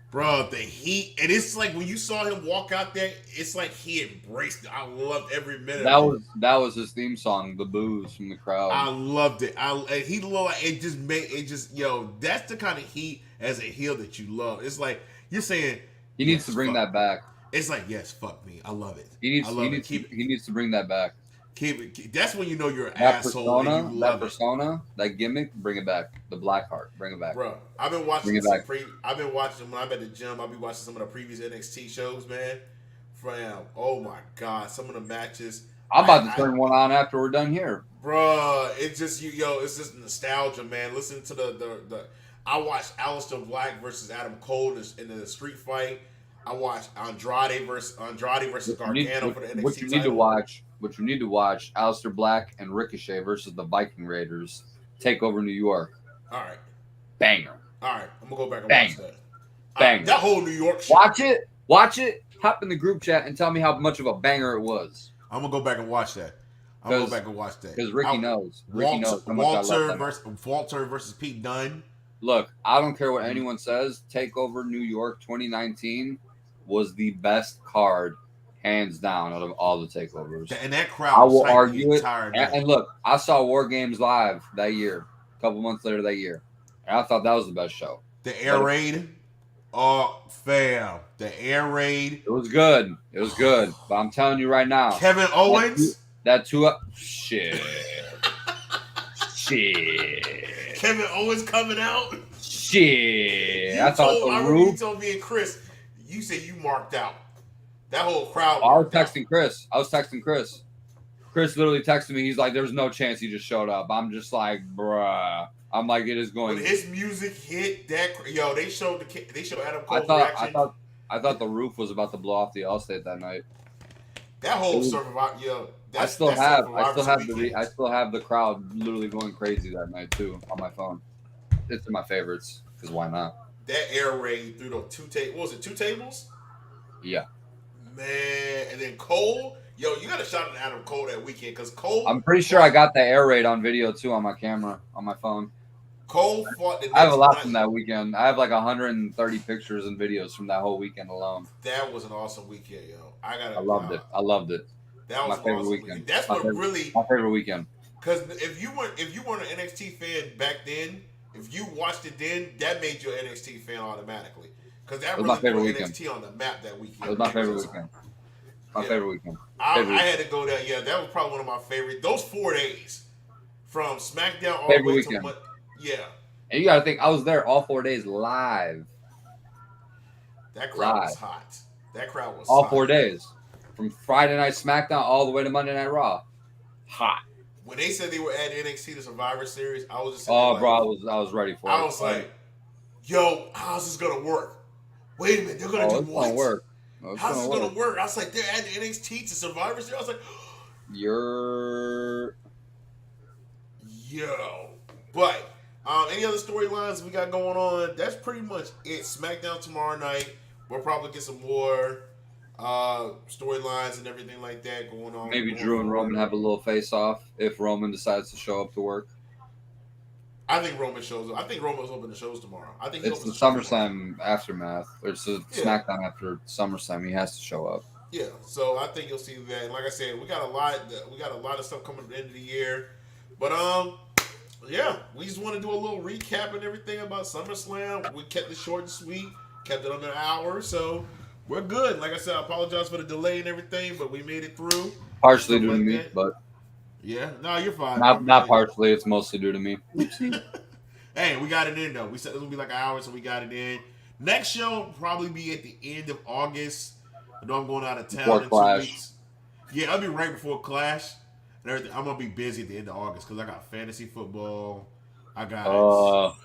[SPEAKER 1] Bro, the heat, and it's like when you saw him walk out there, it's like he embraced it. I loved every minute.
[SPEAKER 2] That was his theme song, the boos from the crowd.
[SPEAKER 1] I loved it. He looked like that's the kind of heat as a heel that you love. It's like you're saying
[SPEAKER 2] he needs to bring that back.
[SPEAKER 1] It's like, yes, fuck me. I love it.
[SPEAKER 2] He needs to bring that back.
[SPEAKER 1] That's when you know you're an asshole.
[SPEAKER 2] That gimmick, bring it back. The Black Heart, bring it back.
[SPEAKER 1] Bro, I've been watching. I've been watching when I'm at the gym. I'll be watching some of the previous NXT shows, man. Fam, oh my God, some of the matches.
[SPEAKER 2] I'm about to turn one on after we're done here.
[SPEAKER 1] Bruh, it's just it's just nostalgia, man. Listen to the I watched Aleister Black versus Adam Cole in the street fight. I watched Andrade versus Gargano for the NXT
[SPEAKER 2] What you
[SPEAKER 1] title.
[SPEAKER 2] need to watch, Aleister Black and Ricochet versus the Viking Raiders take over New York.
[SPEAKER 1] All right.
[SPEAKER 2] Banger.
[SPEAKER 1] All right, I'm gonna go back and
[SPEAKER 2] Banger.
[SPEAKER 1] watch that.
[SPEAKER 2] Banger.
[SPEAKER 1] That whole New York shit.
[SPEAKER 2] Watch it. Hop in the group chat and tell me how much of a banger it was.
[SPEAKER 1] I'm gonna go back and watch that.
[SPEAKER 2] Because Ricky knows. Ricky knows how much I love that.
[SPEAKER 1] Walter versus Pete Dunne.
[SPEAKER 2] Look, I don't care what anyone says. Takeover New York 2019 was the best card, hands down, out of all the takeovers.
[SPEAKER 1] And that crowd,
[SPEAKER 2] I will argue it. And look, I saw War Games live that year, a couple months later that year, and I thought that was the best show.
[SPEAKER 1] The Air Raid, fam, the Air Raid.
[SPEAKER 2] It was good. It was good. But I'm telling you right now,
[SPEAKER 1] Kevin Owens.
[SPEAKER 2] Shit.
[SPEAKER 1] Kevin Owens coming out.
[SPEAKER 2] Shit. I remember
[SPEAKER 1] you told me and Chris, you said you marked out. That whole crowd.
[SPEAKER 2] I was texting Chris. Chris literally texted me. He's like, "There's no chance he just showed up." I'm just like, bruh. I'm like, it is going.
[SPEAKER 1] When his music hit, they showed Adam Cole's reaction.
[SPEAKER 2] I thought the roof was about to blow off the Allstate that night.
[SPEAKER 1] That whole Survivor,
[SPEAKER 2] I still have the crowd literally going crazy that night too on my phone. It's in my favorites because why not?
[SPEAKER 1] That air raid through the two tables. What was it? 2 tables?
[SPEAKER 2] Yeah.
[SPEAKER 1] Man, and then Cole. You got to shout out to Adam Cole that weekend because Cole.
[SPEAKER 2] I'm pretty sure I got the air raid on video too on my camera on my phone.
[SPEAKER 1] Cole fought the next
[SPEAKER 2] I have a lot
[SPEAKER 1] night.
[SPEAKER 2] from that weekend. I have like 130 pictures and videos from that whole weekend alone.
[SPEAKER 1] That was an awesome weekend, yo. I
[SPEAKER 2] loved it.
[SPEAKER 1] That was
[SPEAKER 2] my favorite
[SPEAKER 1] awesome
[SPEAKER 2] weekend.
[SPEAKER 1] That's
[SPEAKER 2] my
[SPEAKER 1] what
[SPEAKER 2] favorite,
[SPEAKER 1] really
[SPEAKER 2] my favorite weekend.
[SPEAKER 1] Because if you weren't an NXT fan back then, if you watched it then, that made you an NXT fan automatically. Because that really put NXT on the map that weekend.
[SPEAKER 2] It was my favorite weekend. Favorite weekend.
[SPEAKER 1] I had to go there. Yeah, that was probably one of my favorite. Those 4 days from SmackDown all the way to yeah.
[SPEAKER 2] And you got to think, I was there all 4 days live.
[SPEAKER 1] That crowd was hot. That crowd was
[SPEAKER 2] all
[SPEAKER 1] hot.
[SPEAKER 2] 4 days. From Friday Night SmackDown all the way to Monday Night Raw. Hot.
[SPEAKER 1] When they said they were adding NXT to Survivor Series, I was just
[SPEAKER 2] bro, I was ready for it.
[SPEAKER 1] I was like, yo, how's this going to work? Wait a minute, they're going to do what?
[SPEAKER 2] Work.
[SPEAKER 1] How's this going to work? I was like, they're adding NXT to Survivor Series? I was like, Yo. But, any other storylines we got going on? That's pretty much it. SmackDown tomorrow night. We'll probably get some more storylines and everything like that going on.
[SPEAKER 2] Maybe Drew and Roman have a little face-off if Roman decides to show up to work.
[SPEAKER 1] I think Roman shows up. I think Roman's opening the shows tomorrow. I think
[SPEAKER 2] it's the SummerSlam aftermath. It's the SmackDown after SummerSlam. He has to show up.
[SPEAKER 1] Yeah, so I think you'll see that. And like I said, we got a lot of stuff coming at the end of the year. But yeah, we just want to do a little recap and everything about SummerSlam. We kept it short and sweet, kept it under an hour, so we're good. Like I said, I apologize for the delay and everything, but we made it through.
[SPEAKER 2] Partially due to me, but
[SPEAKER 1] yeah, no, you're fine.
[SPEAKER 2] Not partially. It's mostly due to me.
[SPEAKER 1] Hey, we got it in though. We said it would be like an hour, so we got it in. Next show will probably be at the end of August. I know I'm going out of town
[SPEAKER 2] before
[SPEAKER 1] in
[SPEAKER 2] Clash.
[SPEAKER 1] 2 weeks. Yeah, I'll be right before Clash and everything. I'm gonna be busy at the end of August because I got fantasy football. I got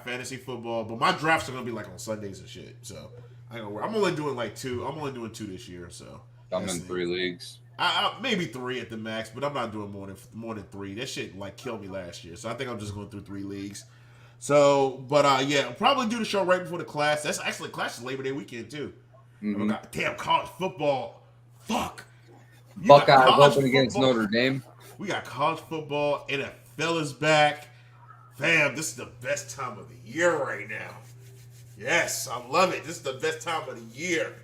[SPEAKER 1] fantasy football, but my drafts are gonna be like on Sundays and shit. So I ain't gonna worry. I'm only doing like 2. I'm only doing 2 this year. So
[SPEAKER 2] I'm in 3 leagues.
[SPEAKER 1] I maybe 3 at the max, but I'm not doing more than 3. That shit like killed me last year, so I think I'm just going through 3 leagues. So, but yeah, I'll probably do the show right before the Clash. That's actually Clash is Labor Day weekend too.
[SPEAKER 2] Mm-hmm.
[SPEAKER 1] Damn college football. Fuck.
[SPEAKER 2] Buckeyes open against Notre Dame.
[SPEAKER 1] We got college football. NFL is back. Fam, this is the best time of the year right now. Yes, I love it. This is the best time of the year.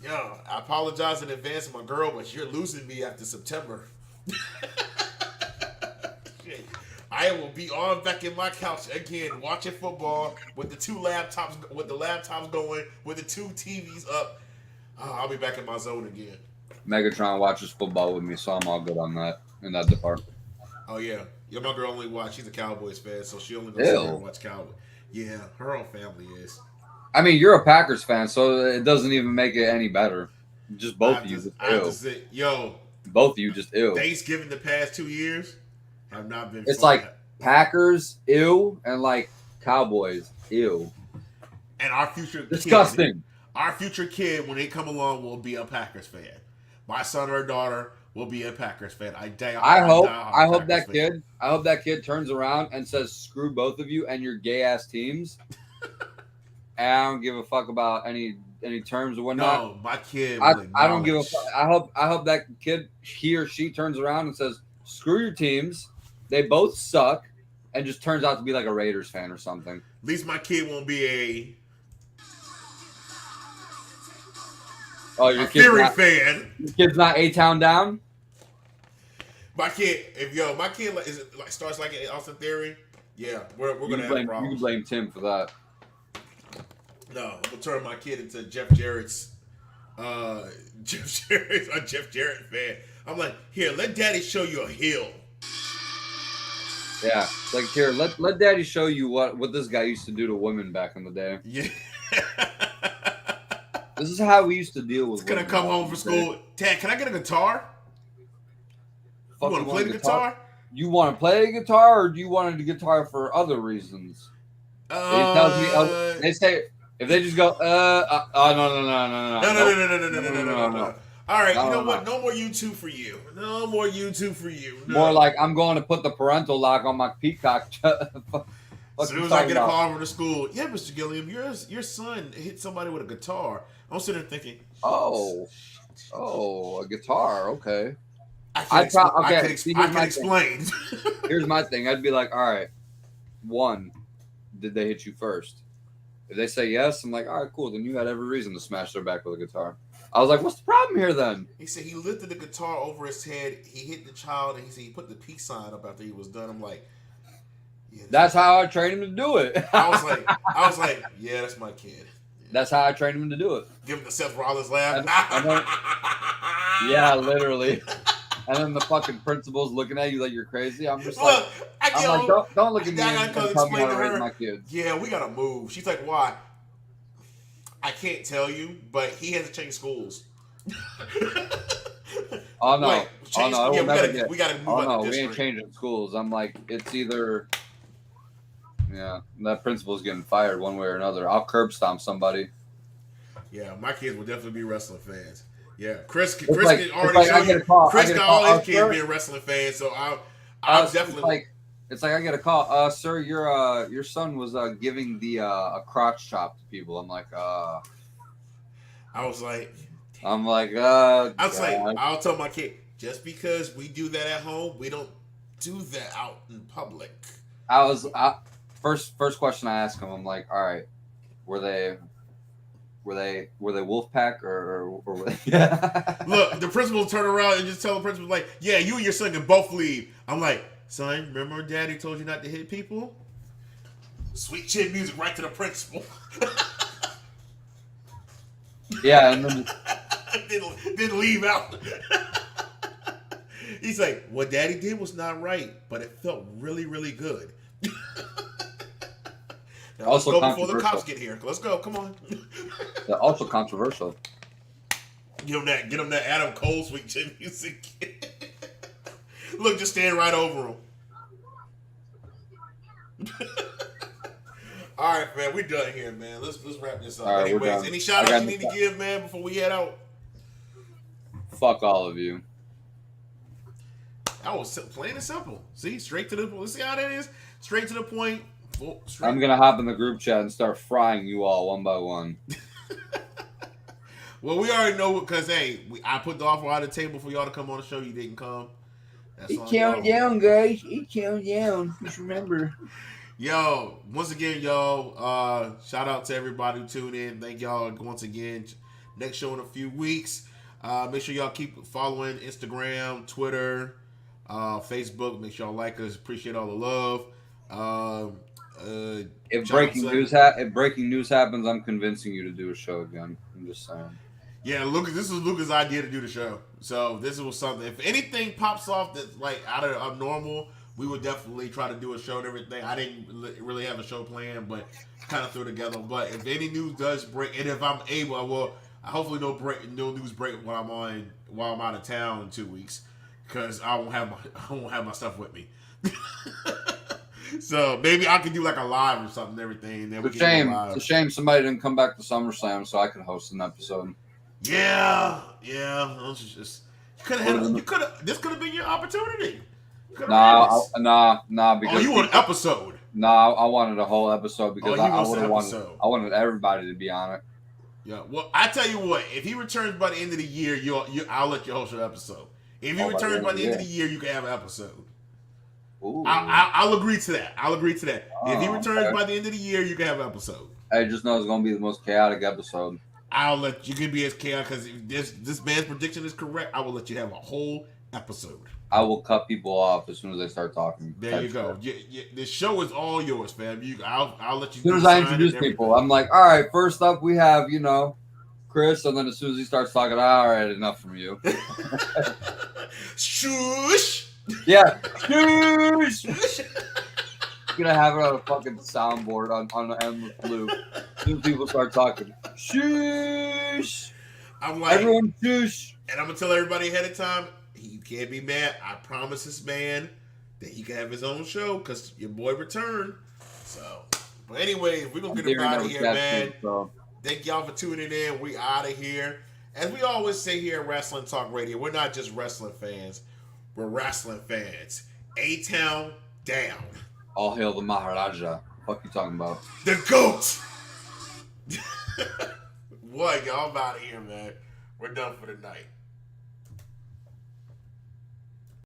[SPEAKER 1] Yo, I apologize in advance to my girl, but you're losing me after September. I will be on back in my couch again, watching football with the 2 laptops, with the laptops going, with the 2 TVs up. I'll be back in my zone again.
[SPEAKER 2] Megatron watches football with me, so I'm all good on that in that department.
[SPEAKER 1] Oh yeah, my girl she's a Cowboys fan, so she only goes to watch Cowboys. Yeah, her whole family is.
[SPEAKER 2] I mean, you're a Packers fan, so it doesn't even make it any better. Just both of you just
[SPEAKER 1] I have to
[SPEAKER 2] ill.
[SPEAKER 1] say, yo,
[SPEAKER 2] Both of you just ill.
[SPEAKER 1] Thanksgiving the past 2 years have not been
[SPEAKER 2] It's
[SPEAKER 1] fun.
[SPEAKER 2] like Packers ill and like Cowboys ill.
[SPEAKER 1] And our future
[SPEAKER 2] Disgusting.
[SPEAKER 1] Our future kid, when they come along, will be a Packers fan. My son or daughter will be a Packers fan. I hope
[SPEAKER 2] that kid turns around and says, "Screw both of you and your gay ass teams." And I don't give a fuck about any terms or whatnot.
[SPEAKER 1] No, my kid.
[SPEAKER 2] I don't give a fuck. I hope that kid, he or she, turns around and says, "Screw your teams. They both suck," and just turns out to be like a Raiders fan or something.
[SPEAKER 1] At least my kid won't be a
[SPEAKER 2] your
[SPEAKER 1] Theory fan.
[SPEAKER 2] Your kid's not A-Town down.
[SPEAKER 1] My kid, my kid starts like Austin Theory, yeah, we're gonna have problems.
[SPEAKER 2] You can blame Tim for that.
[SPEAKER 1] No, I'm gonna turn my kid into Jeff Jarrett's a Jeff Jarrett fan. I'm like, here, let Daddy show you a hill.
[SPEAKER 2] Yeah, like here, let Daddy show you what this guy used to do to women back in the day.
[SPEAKER 1] Yeah.
[SPEAKER 2] This is how we used to deal with.
[SPEAKER 1] It's gonna come home from school. Dad, can I get a guitar? You want to play the guitar?
[SPEAKER 2] You want to play the guitar, or do you want the guitar for other reasons? They say if they just go, no.
[SPEAKER 1] All right, you know what? No more YouTube for you. No more YouTube for you. No.
[SPEAKER 2] More like I'm going to put the parental lock on my Peacock.
[SPEAKER 1] As soon as I get a call from the school, yeah, Mr. Gilliam, your son hit somebody with a guitar. I'm sitting there thinking,
[SPEAKER 2] a guitar, okay.
[SPEAKER 1] I can explain.
[SPEAKER 2] Here's my thing. I'd be like, all right, one, did they hit you first? If they say yes, I'm like, all right, cool. Then you had every reason to smash their back with a guitar. I was like, what's the problem here then?
[SPEAKER 1] He said he lifted the guitar over his head. He hit the child, and he said he put the peace sign up after he was done. I'm like, yeah,
[SPEAKER 2] that's how I trained him to do it.
[SPEAKER 1] I was like, yeah, that's my kid. Yeah.
[SPEAKER 2] That's how I trained him to do it.
[SPEAKER 1] Give him the Seth Rollins laugh.
[SPEAKER 2] Yeah, literally. And then the fucking principal's looking at you like you're crazy. I'm just like, don't look at me and tell me how to raise my kids.
[SPEAKER 1] Yeah, we gotta move. She's like, why? I can't tell you, but he has to change schools.
[SPEAKER 2] Oh no!
[SPEAKER 1] We gotta move. Oh no,
[SPEAKER 2] we ain't changing schools. I'm like, it's either, yeah, that principal's getting fired one way or another. I'll curb stomp somebody.
[SPEAKER 1] Yeah, my kids will definitely be wrestling fans. Yeah, Chris can
[SPEAKER 2] got
[SPEAKER 1] all his kids being wrestling fans, so I'll definitely.
[SPEAKER 2] It's like I get a call, sir. Your son was giving a crotch chop to people. I'm like,
[SPEAKER 1] I was like, I'll tell my kid, just because we do that at home, we don't do that out in public.
[SPEAKER 2] First question I asked him, I'm like, all right, were they Wolfpack or were they?
[SPEAKER 1] Look, the principal turned around and just tell the principal, like, yeah, you and your son can both leave. I'm like, son, remember Daddy told you not to hit people? Sweet chin music right to the principal.
[SPEAKER 2] Yeah, and then
[SPEAKER 1] didn't leave out. He's like, what Daddy did was not right, but it felt really, really good. Now,
[SPEAKER 2] also
[SPEAKER 1] let's go before the cops get here. Let's go. Come on.
[SPEAKER 2] Also controversial.
[SPEAKER 1] Get him that Adam Cole sweet chin music. Look, just stand right over him. All right, man, we're done here, man. Let's wrap this up.
[SPEAKER 2] Right,
[SPEAKER 1] anyways, any shout outs you need to give, man, before we head out?
[SPEAKER 2] Fuck all of you.
[SPEAKER 1] That was plain and simple. See, straight to the point. See how that is? Straight to the point.
[SPEAKER 2] I'm gonna hop in the group chat and start frying you all one by one.
[SPEAKER 1] Well, we already know because I put the offer on the table for y'all to come on the show. You didn't come.
[SPEAKER 2] It counted down, guys. It counted down. Just remember.
[SPEAKER 1] Yo, once again, y'all, shout out to everybody who tuned in. Thank y'all once again. Next show in a few weeks. Make sure y'all keep following Instagram, Twitter, Facebook. Make sure y'all like us. Appreciate all the love.
[SPEAKER 2] If breaking news happens, I'm convincing you to do a show again. I'm just saying.
[SPEAKER 1] Yeah, Lucas. This was Lucas' idea to do the show. So this was something. If anything pops off that's like out of abnormal, we would definitely try to do a show and everything. I didn't really have a show planned, but kind of threw it together. But if any news does break, and if I'm able, I will. Hopefully, no news break while I'm out of town in 2 weeks, because I won't have my stuff with me. So maybe I could do like a live or something and everything. And then
[SPEAKER 2] It's a shame somebody didn't come back to SummerSlam so I could host an episode.
[SPEAKER 1] Yeah. This could have been your opportunity.
[SPEAKER 2] Nah, because
[SPEAKER 1] you want an episode?
[SPEAKER 2] Nah, I wanted a whole episode because I wanted everybody to be on it.
[SPEAKER 1] Yeah. Well, I tell you what, if he returns by the end of the year, I'll let you host your episode. If he returns by the end of the year, you can have an episode.
[SPEAKER 2] Ooh.
[SPEAKER 1] I'll agree to that. If he returns by the end of the year, you can have an episode.
[SPEAKER 2] I just know it's going to be the most chaotic episode.
[SPEAKER 1] I'll let you can be as chaotic, because if this man's prediction is correct, I will let you have a whole episode.
[SPEAKER 2] I will cut people off as soon as they start talking.
[SPEAKER 1] There you go. The show is all yours, fam. I'll let you.
[SPEAKER 2] As soon as I introduce people, I'm like, all right, first up we have, Chris, and then as soon as he starts talking, all right, enough from you.
[SPEAKER 1] Shush.
[SPEAKER 2] Yeah. Shush. I'm gonna have it on a fucking soundboard on an endless loop. As soon as people start talking, shush.
[SPEAKER 1] I'm like,
[SPEAKER 2] everyone shush.
[SPEAKER 1] And I'm gonna tell everybody ahead of time, you can't be mad. I promise this man that he can have his own show because your boy returned. So, but anyway, we're gonna get him out of here, man. Thank y'all for tuning in. We out of here. As we always say here at Wrestling Talk Radio, we're not just wrestling fans. We're wrestling fans. A-Town down.
[SPEAKER 2] All hail the Maharaja. What you talking about?
[SPEAKER 1] The GOAT. Boy, y'all out of here, man. We're done for the night.